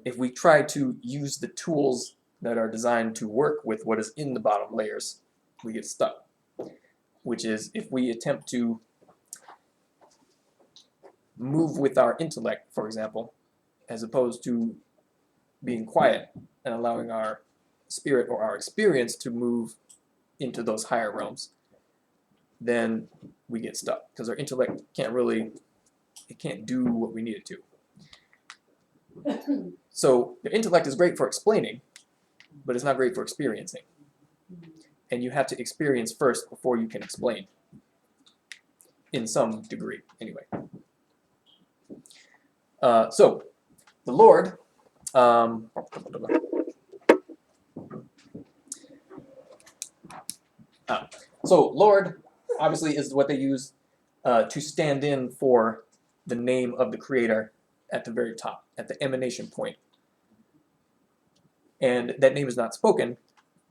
if we try to use the tools that are designed to work with what is in the bottom layers, we get stuck. Which is, if we attempt to move with our intellect, for example, as opposed to being quiet and allowing our spirit or our experience to move into those higher realms, then we get stuck because our intellect can't do what we need it to. So the intellect is great for explaining, but it's not great for experiencing. And you have to experience first before you can explain, in some degree, anyway. So the Lord, so Lord obviously is what they use to stand in for the name of the Creator at the very top, at the emanation point. And that name is not spoken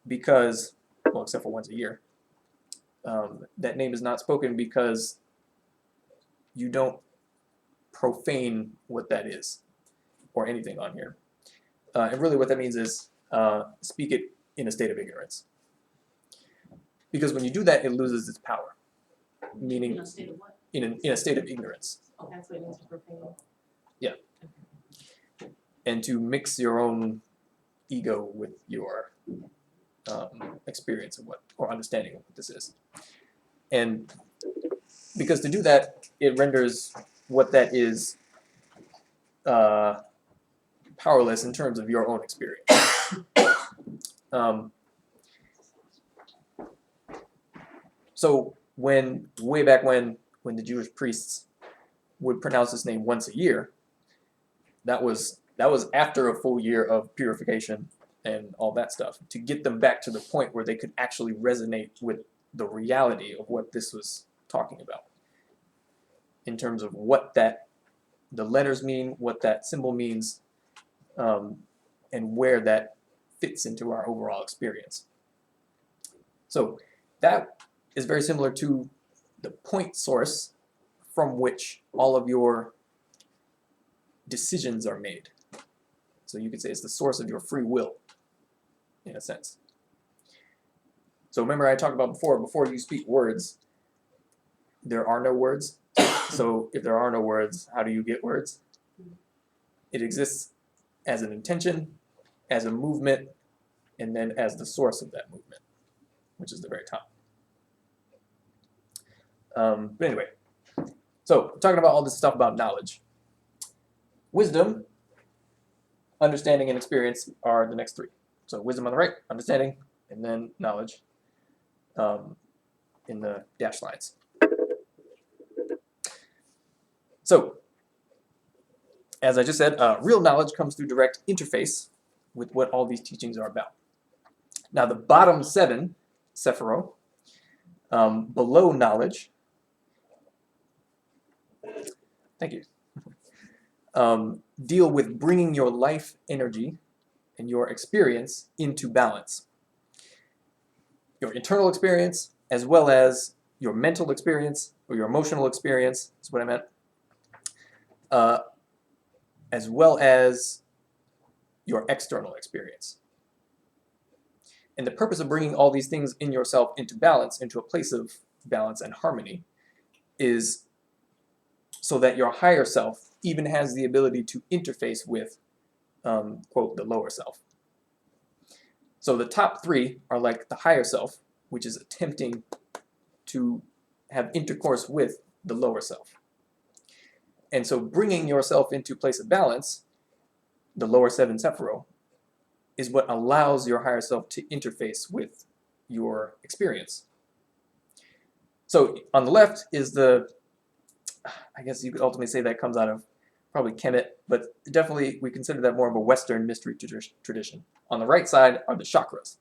because, well, except for once a year, that name is not spoken because you don't profane what that is or anything on here. And really what that means is speak it in a state of ignorance. Because when you do that, it loses its power. Meaning, In a state of what? in a state of ignorance. That's what it means to profane. And to mix your own ego with your experience of what, or understanding of what this is. And because to do that, it renders what that is powerless in terms of your own experience. So way back when the Jewish priests would pronounce this name once a year, that was after a full year of purification and all that stuff, to get them back to the point where they could actually resonate with the reality of what this was talking about, in terms of what the letters mean, what that symbol means, and where that fits into our overall experience. So that is very similar to the point source from which all of your decisions are made. So you could say it's the source of your free will, in a sense. So remember I talked about before you speak words, there are no words. So if there are no words, how do you get words? It exists as an intention, as a movement, and then as the source of that movement, which is the very top. But anyway, so talking about all this stuff about knowledge. Wisdom, understanding, and experience are the next three. So wisdom on the right, understanding, and then knowledge in the dashed lines. So, as I just said, real knowledge comes through direct interface with what all these teachings are about. Now the bottom 7, Sephiro, below knowledge, thank you, deal with bringing your life energy and your experience into balance. Your internal experience, as well as your mental experience, or your emotional experience, is what I meant, as well as your external experience. And the purpose of bringing all these things in yourself into balance, into a place of balance and harmony, is so that your higher self even has the ability to interface with, quote, the lower self. So the top 3 are like the higher self, which is attempting to have intercourse with the lower self. And so bringing yourself into a place of balance, the lower 7 Sephiro, is what allows your higher self to interface with your experience. So on the left is I guess you could ultimately say that comes out of probably Kemet, but definitely we consider that more of a Western mystery tradition. On the right side are the chakras,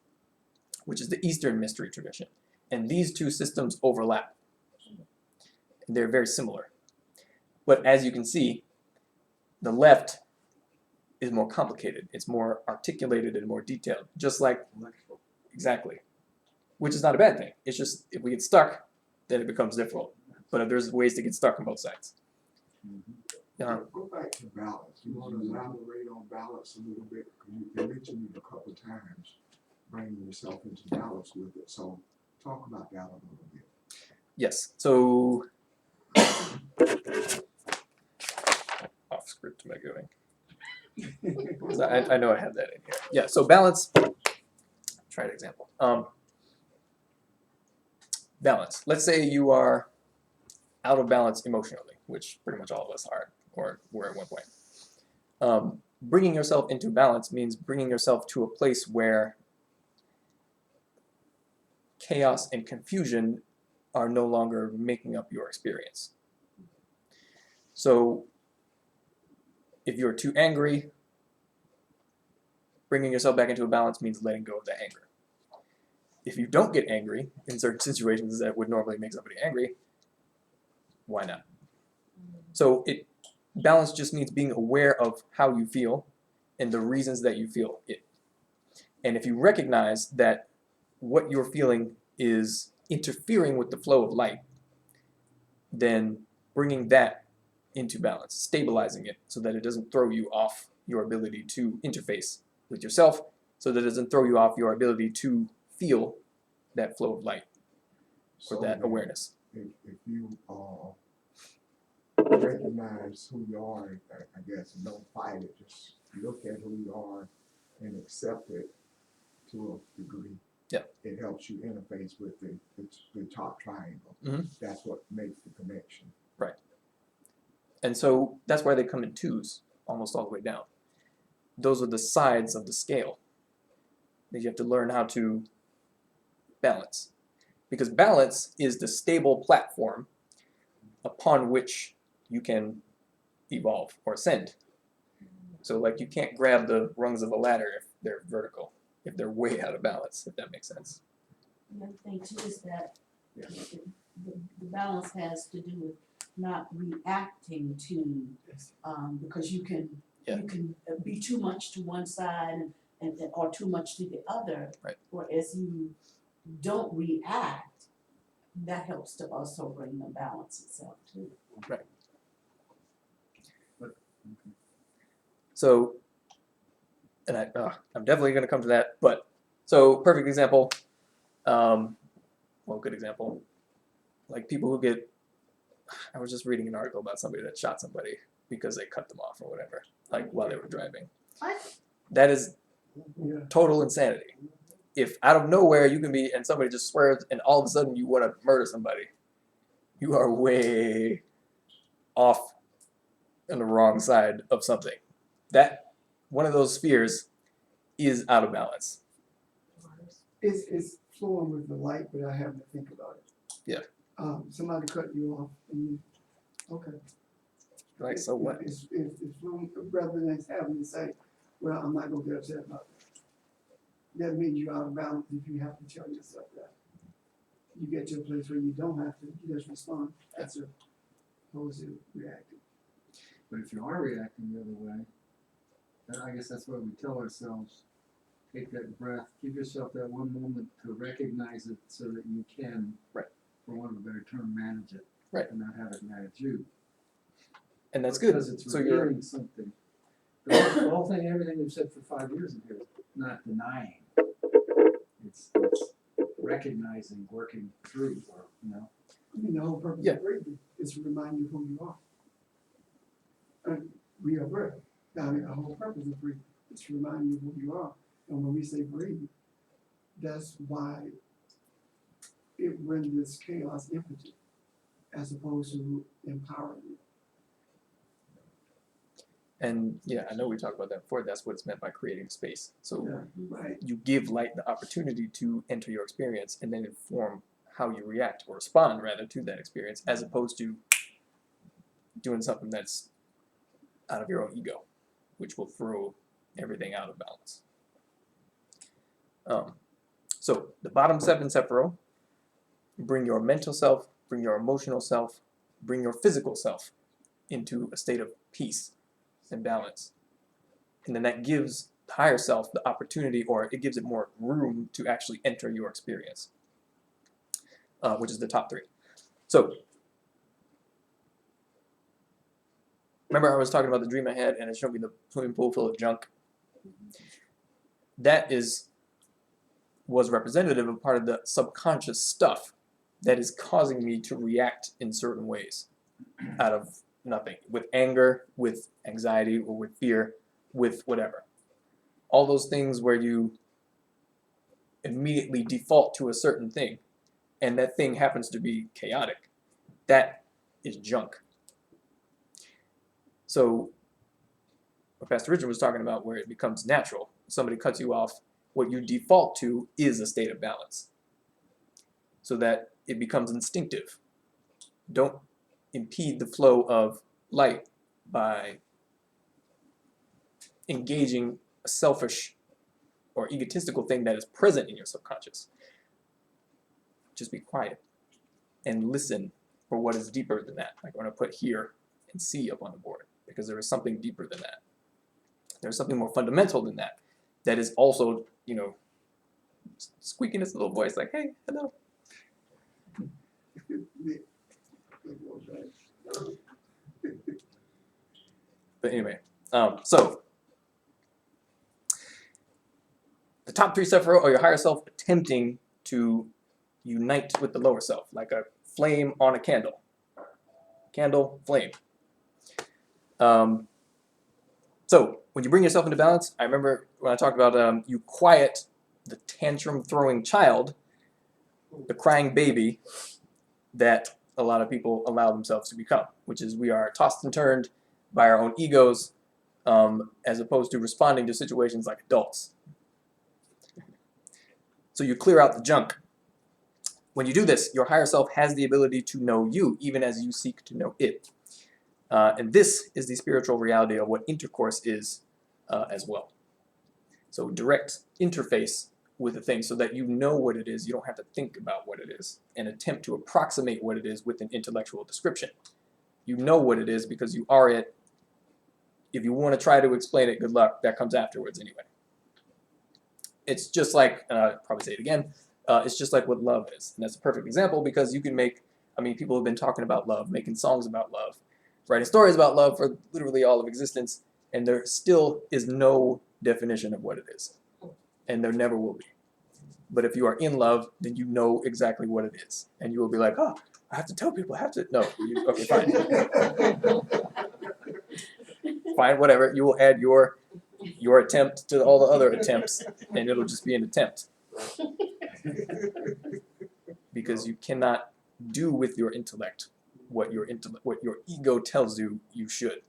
which is the Eastern mystery tradition. And these two systems overlap. They're very similar. But as you can see, The left is more complicated. It's more articulated and more detailed, just like Electrical. exactly, which is not a bad thing. It's just if we get stuck, then it becomes difficult. But if there's ways to get stuck on both sides. Go back to balance. You want to elaborate on balance a little bit, because you mentioned it a couple of times, bringing yourself into balance with it. So talk about that a little bit. Yes. So off script am I going? 'Cause I know I have that in here. Yeah. So balance. Try an example. Balance. Let's say you are out of balance emotionally, which pretty much all of us are, or were at one point. Bringing yourself into balance means bringing yourself to a place where chaos and confusion are no longer making up your experience. So if you're too angry, bringing yourself back into a balance means letting go of the anger. If you don't get angry in certain situations that would normally make somebody angry, why not? So balance just means being aware of how you feel and the reasons that you feel it. And if you recognize that what you're feeling is interfering with the flow of light, then bringing that into balance, stabilizing it so that it doesn't throw you off your ability to interface with yourself, so that it doesn't throw you off your ability to feel that flow of light or So that then, awareness. If you recognize who you are, I guess, and don't fight it, just look at who you are and accept it to a degree. Yeah. It helps you interface with the top triangle. Mhm. That's what makes the connection. And so that's why they come in twos, almost all the way down. Those are the sides of the scale that you have to learn how to balance. Because balance is the stable platform upon which you can evolve or ascend. So like you can't grab the rungs of a ladder if they're vertical, if they're way out of balance, if that makes sense. The other thing too is that the balance has to do with not reacting to, because you can be too much to one side and or too much to the other. Right. Whereas you don't react, that helps to also bring the balance itself too. So, and I'm definitely going to come to that, but so perfect example, well, good example, like people who get, I was just reading an article about somebody that shot somebody because they cut them off or whatever, like while they were driving. What? That is Yeah. total insanity. If out of nowhere you can be, and somebody just swears, and all of a sudden you want to murder somebody, you are way off on the wrong side of something. That one of those spheres is out of balance. It's flowing with the light without having to think about it. Yeah. Somebody cut you off and you, okay. Like, so what? It's flowing, rather than having to say, well, I'm not gonna get upset about that. That means you're out of balance if you have to tell yourself that. You get to a place where you don't have to, you just respond as opposed to reacting. But if you are reacting the other way, then I guess that's why we tell ourselves, take that breath, give yourself that one moment to recognize it so that you can, Right. for want of a better term, manage it. Right. And not have it manage you. And that's good. Because it's So you're revealing something. The whole thing, everything we've said for 5 years in here, is not denying. It's recognizing, working through, or, you know. I mean, the whole purpose Yeah. of breathing is to remind you who you are. And we are breath. I mean, the whole purpose of breathing is to remind you who you are. And when we say breathe, that's why it renders chaos impotent as opposed to empowering you. And yeah, I know we talked about that before. That's what it's meant by creating space. So Yeah, right. you give light the opportunity to enter your experience and then inform how you react or respond rather to that experience, as opposed to doing something that's out of your own ego, which will throw everything out of balance. So the bottom 7 Sephiro, bring your mental self, bring your emotional self, bring your physical self into a state of peace. and balance. And then that gives the higher self the opportunity, or it gives it more room to actually enter your experience, which is the top 3. So, remember I was talking about the dream I had and it showed me the swimming pool full of junk? That was representative of part of the subconscious stuff that is causing me to react in certain ways out of nothing, with anger, with anxiety, or with fear, with whatever. All those things where you immediately default to a certain thing and that thing happens to be chaotic, that is junk. So what Pastor Richard was talking about, where it becomes natural, somebody cuts you off, what you default to is a state of balance, so that it becomes instinctive. Don't impede the flow of light by engaging a selfish or egotistical thing that is present in your subconscious. Just be quiet and listen for what is deeper than that. Like I'm going to put hear and see up on the board, because there is something deeper than that. There's something more fundamental than that, that is also, squeaking its little voice like, hey, hello. But anyway, so the top 3 sephirot are your higher self attempting to unite with the lower self, like a flame on a candle. Candle, flame. So when you bring yourself into balance, I remember when I talked about you quiet the tantrum-throwing child, the crying baby that a lot of people allow themselves to become, which is we are tossed and turned by our own egos, as opposed to responding to situations like adults. So you clear out the junk. When you do this, your higher self has the ability to know you, even as you seek to know it. And this is the spiritual reality of what intercourse is as well. So direct interface with the thing so that you know what it is. You don't have to think about what it is and attempt to approximate what it is with an intellectual description. You know what it is because you are it. If you want to try to explain it, good luck. That comes afterwards anyway. It's just like, and I'll probably say it again, it's just like what love is. And that's a perfect example because you can make, people have been talking about love, making songs about love, writing stories about love for literally all of existence, and there still is no definition of what it is. And there never will be. But if you are in love, then you know exactly what it is. And you will be like, oh, I have to tell people, I have to, no, okay, fine. Fine, whatever, you will add your attempt to all the other attempts, and it'll just be an attempt. Because you cannot do with your intellect what your ego tells you you should.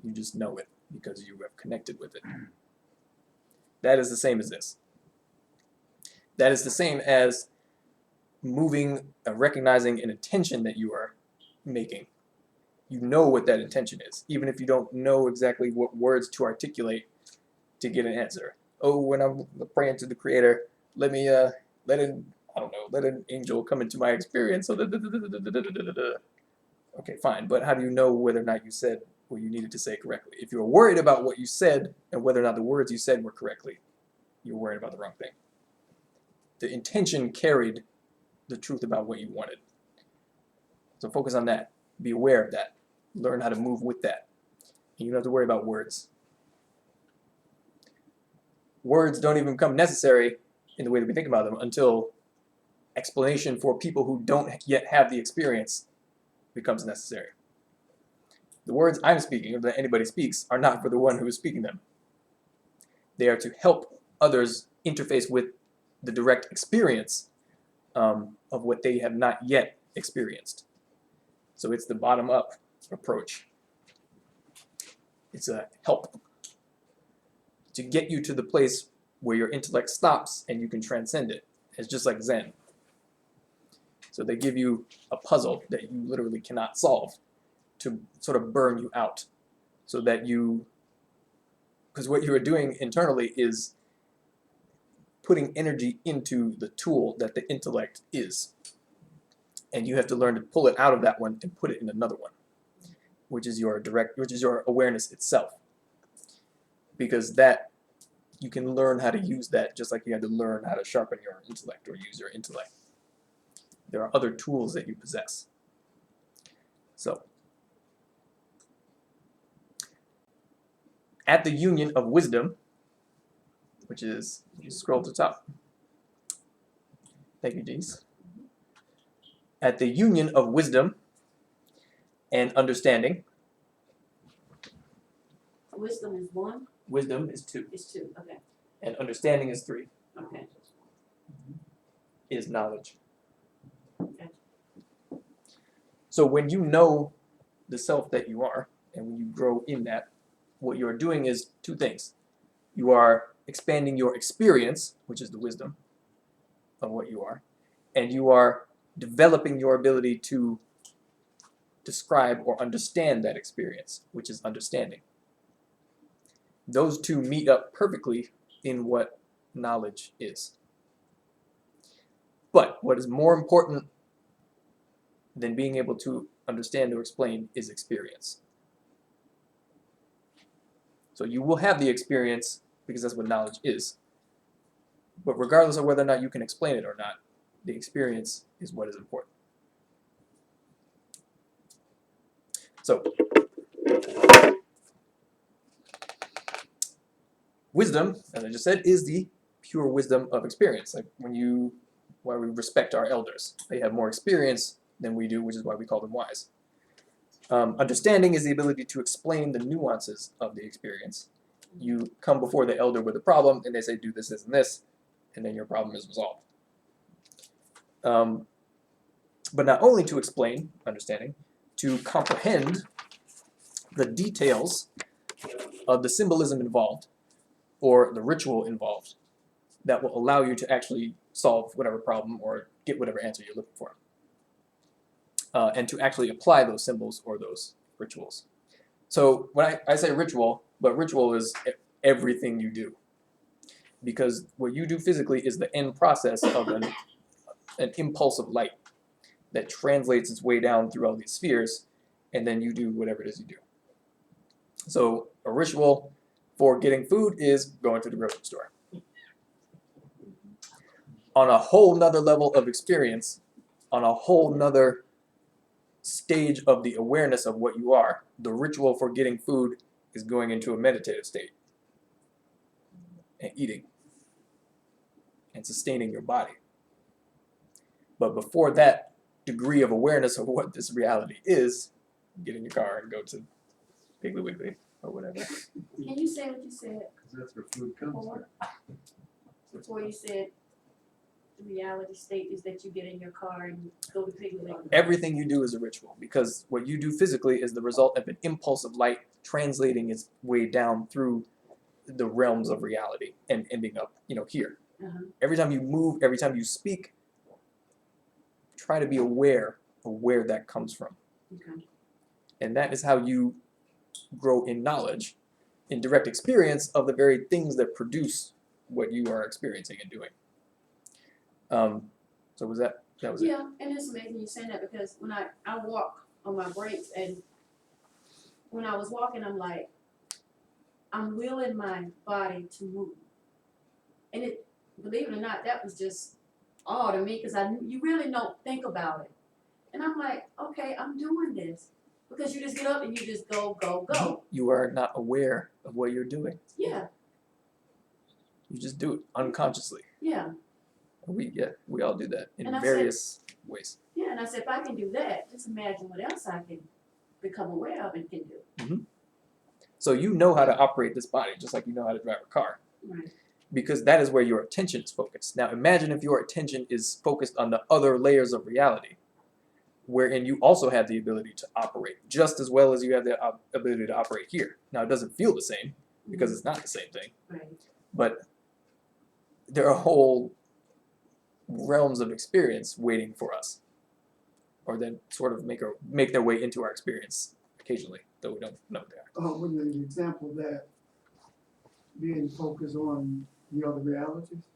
You just know it because you have connected with it. That is the same as this. That is the same as moving, recognizing an intention that you are making. You know what that intention is, even if you don't know exactly what words to articulate to get an answer. Oh, when I'm praying to the Creator, let an angel come into my experience. So okay, fine, but how do you know whether or not you said what you needed to say correctly? If you're worried about what you said and whether or not the words you said were correctly, you're worried about the wrong thing. The intention carried the truth about what you wanted. So focus on that. Be aware of that. Learn how to move with that. And you don't have to worry about words. Words don't even become necessary in the way that we think about them until explanation for people who don't yet have the experience becomes necessary. The words I'm speaking, or that anybody speaks, are not for the one who is speaking them. They are to help others interface with the direct experience of what they have not yet experienced. So it's the bottom-up approach. It's a help to get you to the place where your intellect stops and you can transcend it. It's just like Zen. So they give you a puzzle that you literally cannot solve to sort of burn you out so that because what you are doing internally is putting energy into the tool that the intellect is. And you have to learn to pull it out of that one and put it in another one. which is your awareness itself. Because that, you can learn how to use that just like you had to learn how to sharpen your intellect or use your intellect. There are other tools that you possess. So, at the union of wisdom, which is, you scroll to the top. Thank you, Jeez. At the union of wisdom and understanding, Wisdom is one, wisdom is 2, is two, okay, and understanding is 3, okay. is knowledge. Okay. So when you know the self that you are, and when you grow in that, what you're doing is 2 things. You are expanding your experience, which is the wisdom of what you are, and you are developing your ability to describe or understand that experience, which is understanding. Those 2 meet up perfectly in what knowledge is. But what is more important than being able to understand or explain is experience. So you will have the experience because that's what knowledge is. But regardless of whether or not you can explain it or not, the experience is what is important. So, wisdom, as I just said, is the pure wisdom of experience. Like why we respect our elders. They have more experience than we do, which is why we call them wise. Understanding is the ability to explain the nuances of the experience. You come before the elder with a problem, and they say, do this, this, and this, and then your problem is resolved. But not only to explain, understanding, to comprehend the details of the symbolism involved, or the ritual involved, that will allow you to actually solve whatever problem or get whatever answer you're looking for. And to actually apply those symbols or those rituals. So when I say ritual, but ritual is everything you do. Because what you do physically is the end process of an impulse of light that translates its way down through all these spheres, and then you do whatever it is you do. So a ritual for getting food is going to the grocery store. On a whole nother level of experience, on a whole nother stage of the awareness of what you are, the ritual for getting food is going into a meditative state and eating and sustaining your body. But before that degree of awareness of what this reality is, get in your car and go to Piggly Wiggly or whatever. Can you say what you said Because that's where food comes from. before you said the reality state is that you get in your car and go to Piggly Wiggly? Everything you do is a ritual, because what you do physically is the result of an impulse of light translating its way down through the realms of reality and ending up, here. Uh-huh. Every time you move, every time you speak, try to be aware of where that comes from. Okay. And that is how you grow in knowledge, in direct experience of the very things that produce what you are experiencing and doing. So that was it? Yeah, and it's amazing you saying that because when I walk on my breaks, and when I was walking, I'm like, I'm willing my body to move. And it, believe it or not, that was just all to me because you really don't think about it. And I'm like, okay, I'm doing this. Because you just get up and you just go, go, go. You are not aware of what you're doing. Yeah, You just do it unconsciously. yeah. We all do that in And I various ways. Yeah, and I said, if I can do that, just imagine what else I can become aware of and can do. So you know how to operate this body, just like you know how to drive a car. Right. Because that is where your attention is focused. Now imagine if your attention is focused on the other layers of reality, wherein you also have the ability to operate just as well as you have the ability to operate here. Now it doesn't feel the same because it's not the same thing, Right. but there are whole realms of experience waiting for us, or then sort of make their way into our experience occasionally, though we don't know they are. With an example of that being focused on the other realities,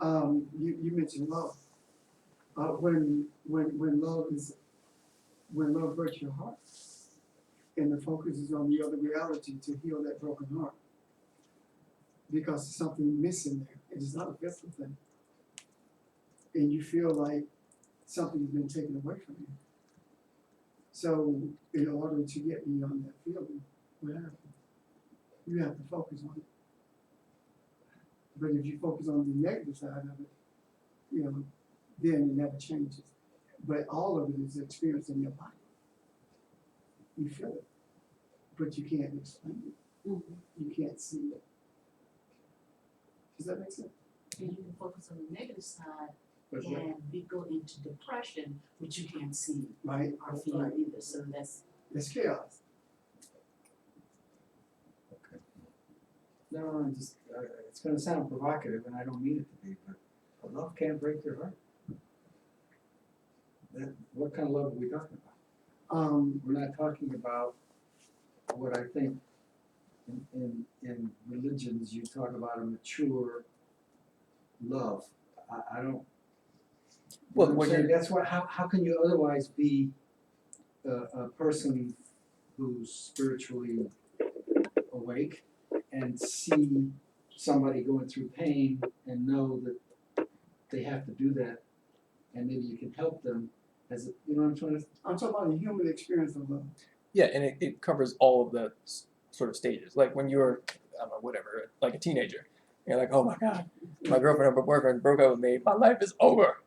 you mentioned love. When love breaks your heart, and the focus is on the other reality to heal that broken heart. Because there's something missing there. It is not a physical thing. And you feel like something's been taken away from you. So in order to get beyond that feeling, what happens? You have to focus on it. But if you focus on the negative side of it, you know, then it never changes. But all of it is experienced in your body. You feel it, but you can't explain it. You can't see it. Does that make sense? And you can focus on the negative side That's and we go into depression, which you can't see right. or feel either, so that's. It's chaos. Okay. No, I'm just, it's gonna sound provocative, and I don't mean it to be, but love can't break your heart. What kind of love are we talking about? We're not talking about what I think in religions you talk about a mature love. I don't. Well, Well, what saying, you're- that's what. How can you otherwise be a person who's spiritually awake and see somebody going through pain and know that they have to do that, and maybe you can help them as a, you know what I'm trying to. I'm talking about the human experience of love. Yeah, and it covers all of the sort of stages. Like when you're, I don't know, whatever, like a teenager, you're like, oh my God, my girlfriend or my boyfriend broke up with me, my life is over.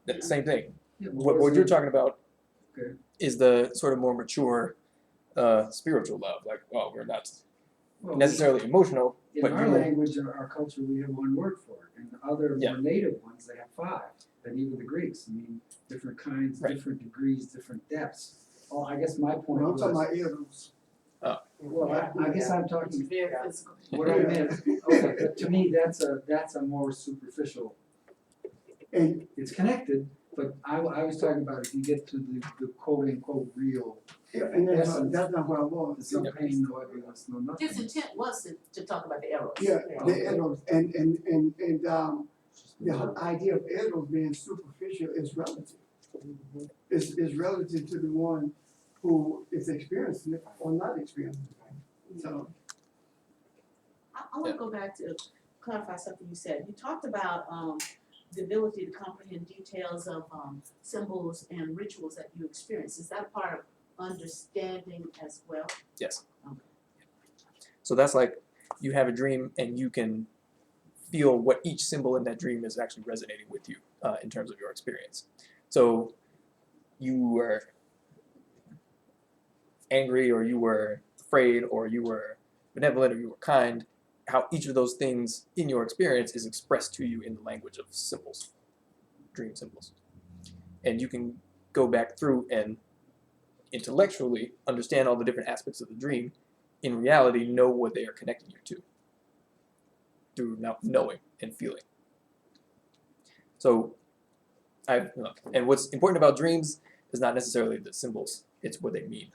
That same thing. Yeah, What you're talking about Okay. is the sort of more mature spiritual love. Like, well, we're not Well, necessarily emotional, in but our you're, language, in our culture, we have one word for it. In other Yeah. more native ones, they have five. And even the Greeks, I mean, different kinds, Right. different degrees, different depths. Oh, I guess my point Well, I'm was, talking about eros. well, I guess I'm It's talking, very physical. what I meant, okay, but to me, that's a more superficial, And it's connected, but I was talking about if you get to the quote unquote real, and Yes. that's not where I was. there's no pain, no ugliness, no nothing. His intent was to talk about the arrows. Yeah, the eros and the whole idea of eros being superficial is relative. Is relative to the one who is experiencing it or not experiencing it. So I wanna go back to clarify something you said. You talked about the ability to comprehend details of symbols and rituals that you experience. Is that part of understanding as well? yes. Okay. So that's like you have a dream and you can feel what each symbol in that dream is actually resonating with you in terms of your experience. So you were angry, or you were afraid, or you were benevolent, or you were kind. How each of those things in your experience is expressed to you in the language of symbols, dream symbols. And you can go back through and intellectually understand all the different aspects of the dream, in reality know what they are connecting you to through now knowing and feeling. So and what's important about dreams is not necessarily the symbols, it's what they mean.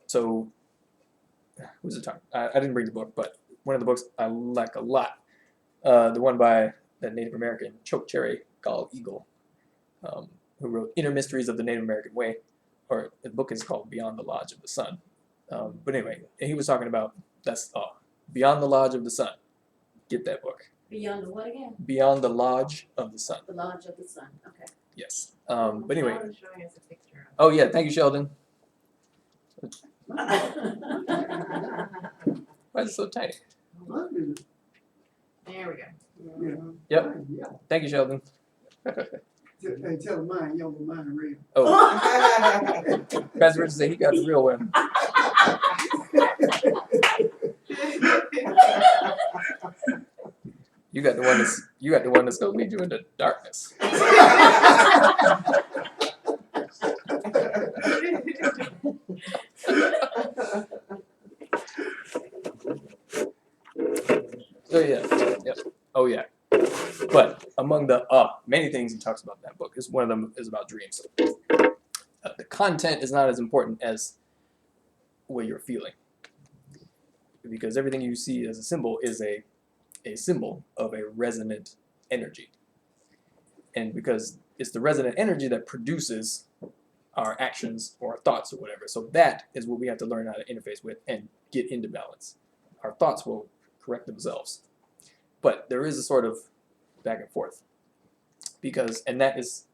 So who's it talking? I didn't bring the book, but one of the books I like a lot, the one by the Native American chokecherry called Eagle, who wrote Inner Mysteries of the Native American Way, or the book is called Beyond the Lodge of the Sun. But anyway, he was talking about Beyond the Lodge of the Sun. Get that book. Beyond the what again? Beyond the Lodge of the Sun. The Lodge of the Sun, okay. Yes. But anyway. Sheldon's showing us a picture of Oh yeah, thank you, Sheldon. Why is it so tiny? must be, There we go. you know. Yep. Yeah. Thank you, Sheldon. Hey, tell mine, yellow, mine red. Oh, Pastor Richard said he got the real one. You got the one that's gonna lead you into darkness. So yeah, yep. Oh yeah. But among the many things he talks about in that book, is one of them is about dreams. The content is not as important as what you're feeling, because everything you see as a symbol is a symbol of a resonant energy, and because it's the resonant energy that produces our actions or our thoughts or whatever. So that is what we have to learn how to interface with and get into balance. Our thoughts will correct themselves. But there is a sort of back and forth. Because, and that is,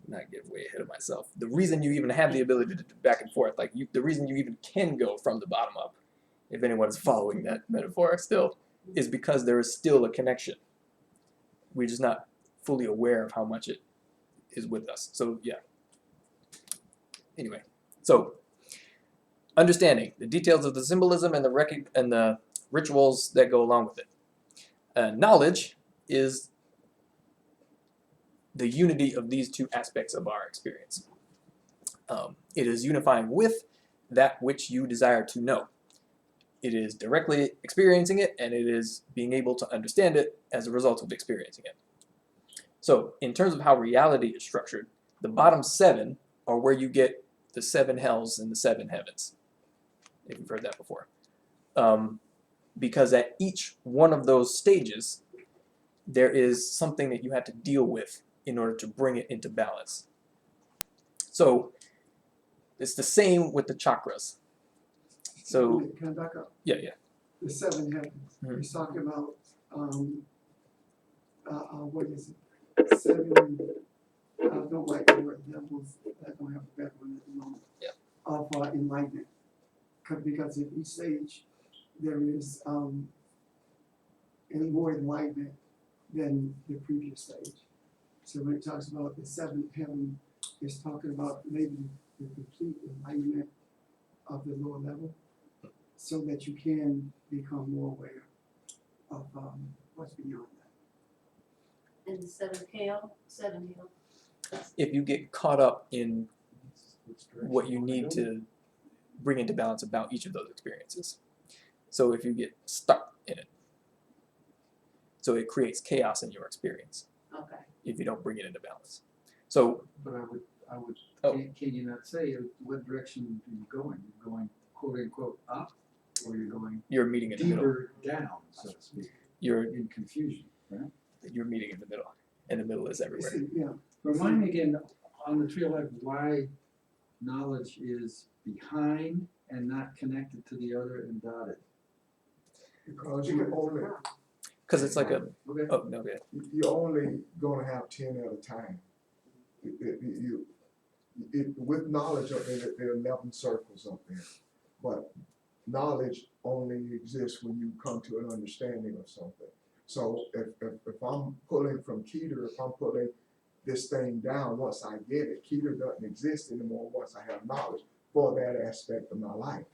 not get way ahead of myself, the reason you even have the ability to do back and forth, like the reason you even can go from the bottom up, if anyone's following that metaphor still, is because there is still a connection. We're just not fully aware of how much it is with us. So yeah. Anyway, so understanding the details of the symbolism and the rituals that go along with it. Knowledge is the unity of these two aspects of our experience. It is unifying with that which you desire to know. It is directly experiencing it, and it is being able to understand it as a result of experiencing it. So, in terms of how reality is structured, the bottom 7 are where you get the 7 hells and the 7 heavens, if you've heard that before. Because at each one of those stages, there is something that you have to deal with in order to bring it into balance. So, it's the same with the chakras. So, Can I back up? yeah. The 7 heavens, Mhm. he's talking about, what is it? 7, I don't like the word levels, I don't have a better one at the moment. Yeah. Of enlightenment. Because in each stage, there is more enlightenment than the previous stage. So when it talks about the 7th heaven, it's talking about maybe the complete enlightenment of the lower level, so that you can become more aware of what's beyond that. And the 7 hell, 7 hell. If you get caught up in what you need to bring into balance about each of those experiences. So if you get stuck in it, so it creates chaos in your experience Okay. if you don't bring it into balance. So, But I would, Oh. can you not say what direction are you going? You're going quote unquote up, or you're going you're meeting in the middle. deeper down, so to speak, You're in confusion, right? meeting in the middle, and the middle is everywhere. Yeah, Remind me again, on the tree of life, why knowledge is behind and not connected to the other and dotted. Because you only, Because it's like a, Okay. oh, no, okay. you're only gonna have 10 at a time. With knowledge up there, there are 11 circles up there. But knowledge only exists when you come to an understanding of something. So if I'm pulling from Keter, if I'm pulling this thing down, once I get it, Keter doesn't exist anymore once I have knowledge for that aspect of my life.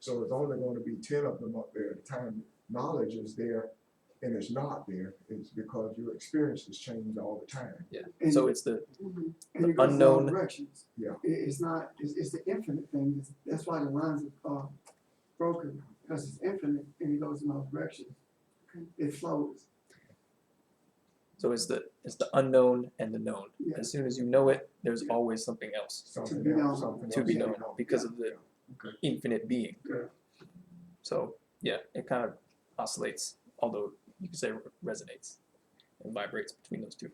So it's only going to be 10 of them up there at a time. Knowledge is there and it's not there. It's because your experiences change all the time. Yeah. And- So it's the Mm-hmm. and it goes in all unknown. directions. Yeah. It's not, it's the infinite thing, that's why the lines are broken, because it's infinite and it goes in all directions. Okay. It flows. So it's the unknown and the known. Yeah. As soon as you know it, there's Yeah. always something else Something be else, known. something to else be to known because of the Okay. infinite being. Yeah. So yeah, it kind of oscillates, although you could say resonates and vibrates between those two.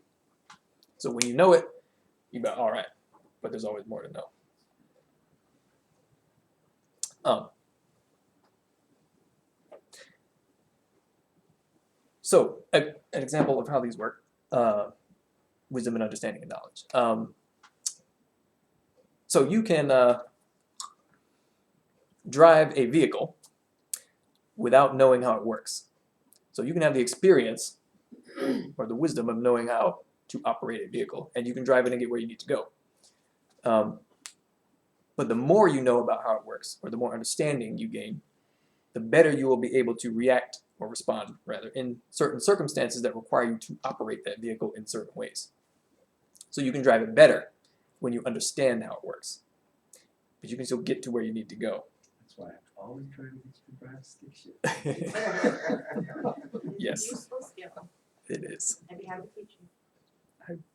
So when you know it, you go, all right, but there's always more to know. So an example of how these work, wisdom and understanding and knowledge. So you can drive a vehicle without knowing how it works. So you can have the experience or the wisdom of knowing how to operate a vehicle, and you can drive it and get where you need to go. But the more you know about how it works, or the more understanding you gain, the better you will be able to react or respond, rather, in certain circumstances that require you to operate that vehicle in certain ways. So you can drive it better when you understand how it works, but you can still get to where you need to go. That's why I always try to get you to drive stick shift. Yes, Useful skill. it is. I'd be happy to teach you.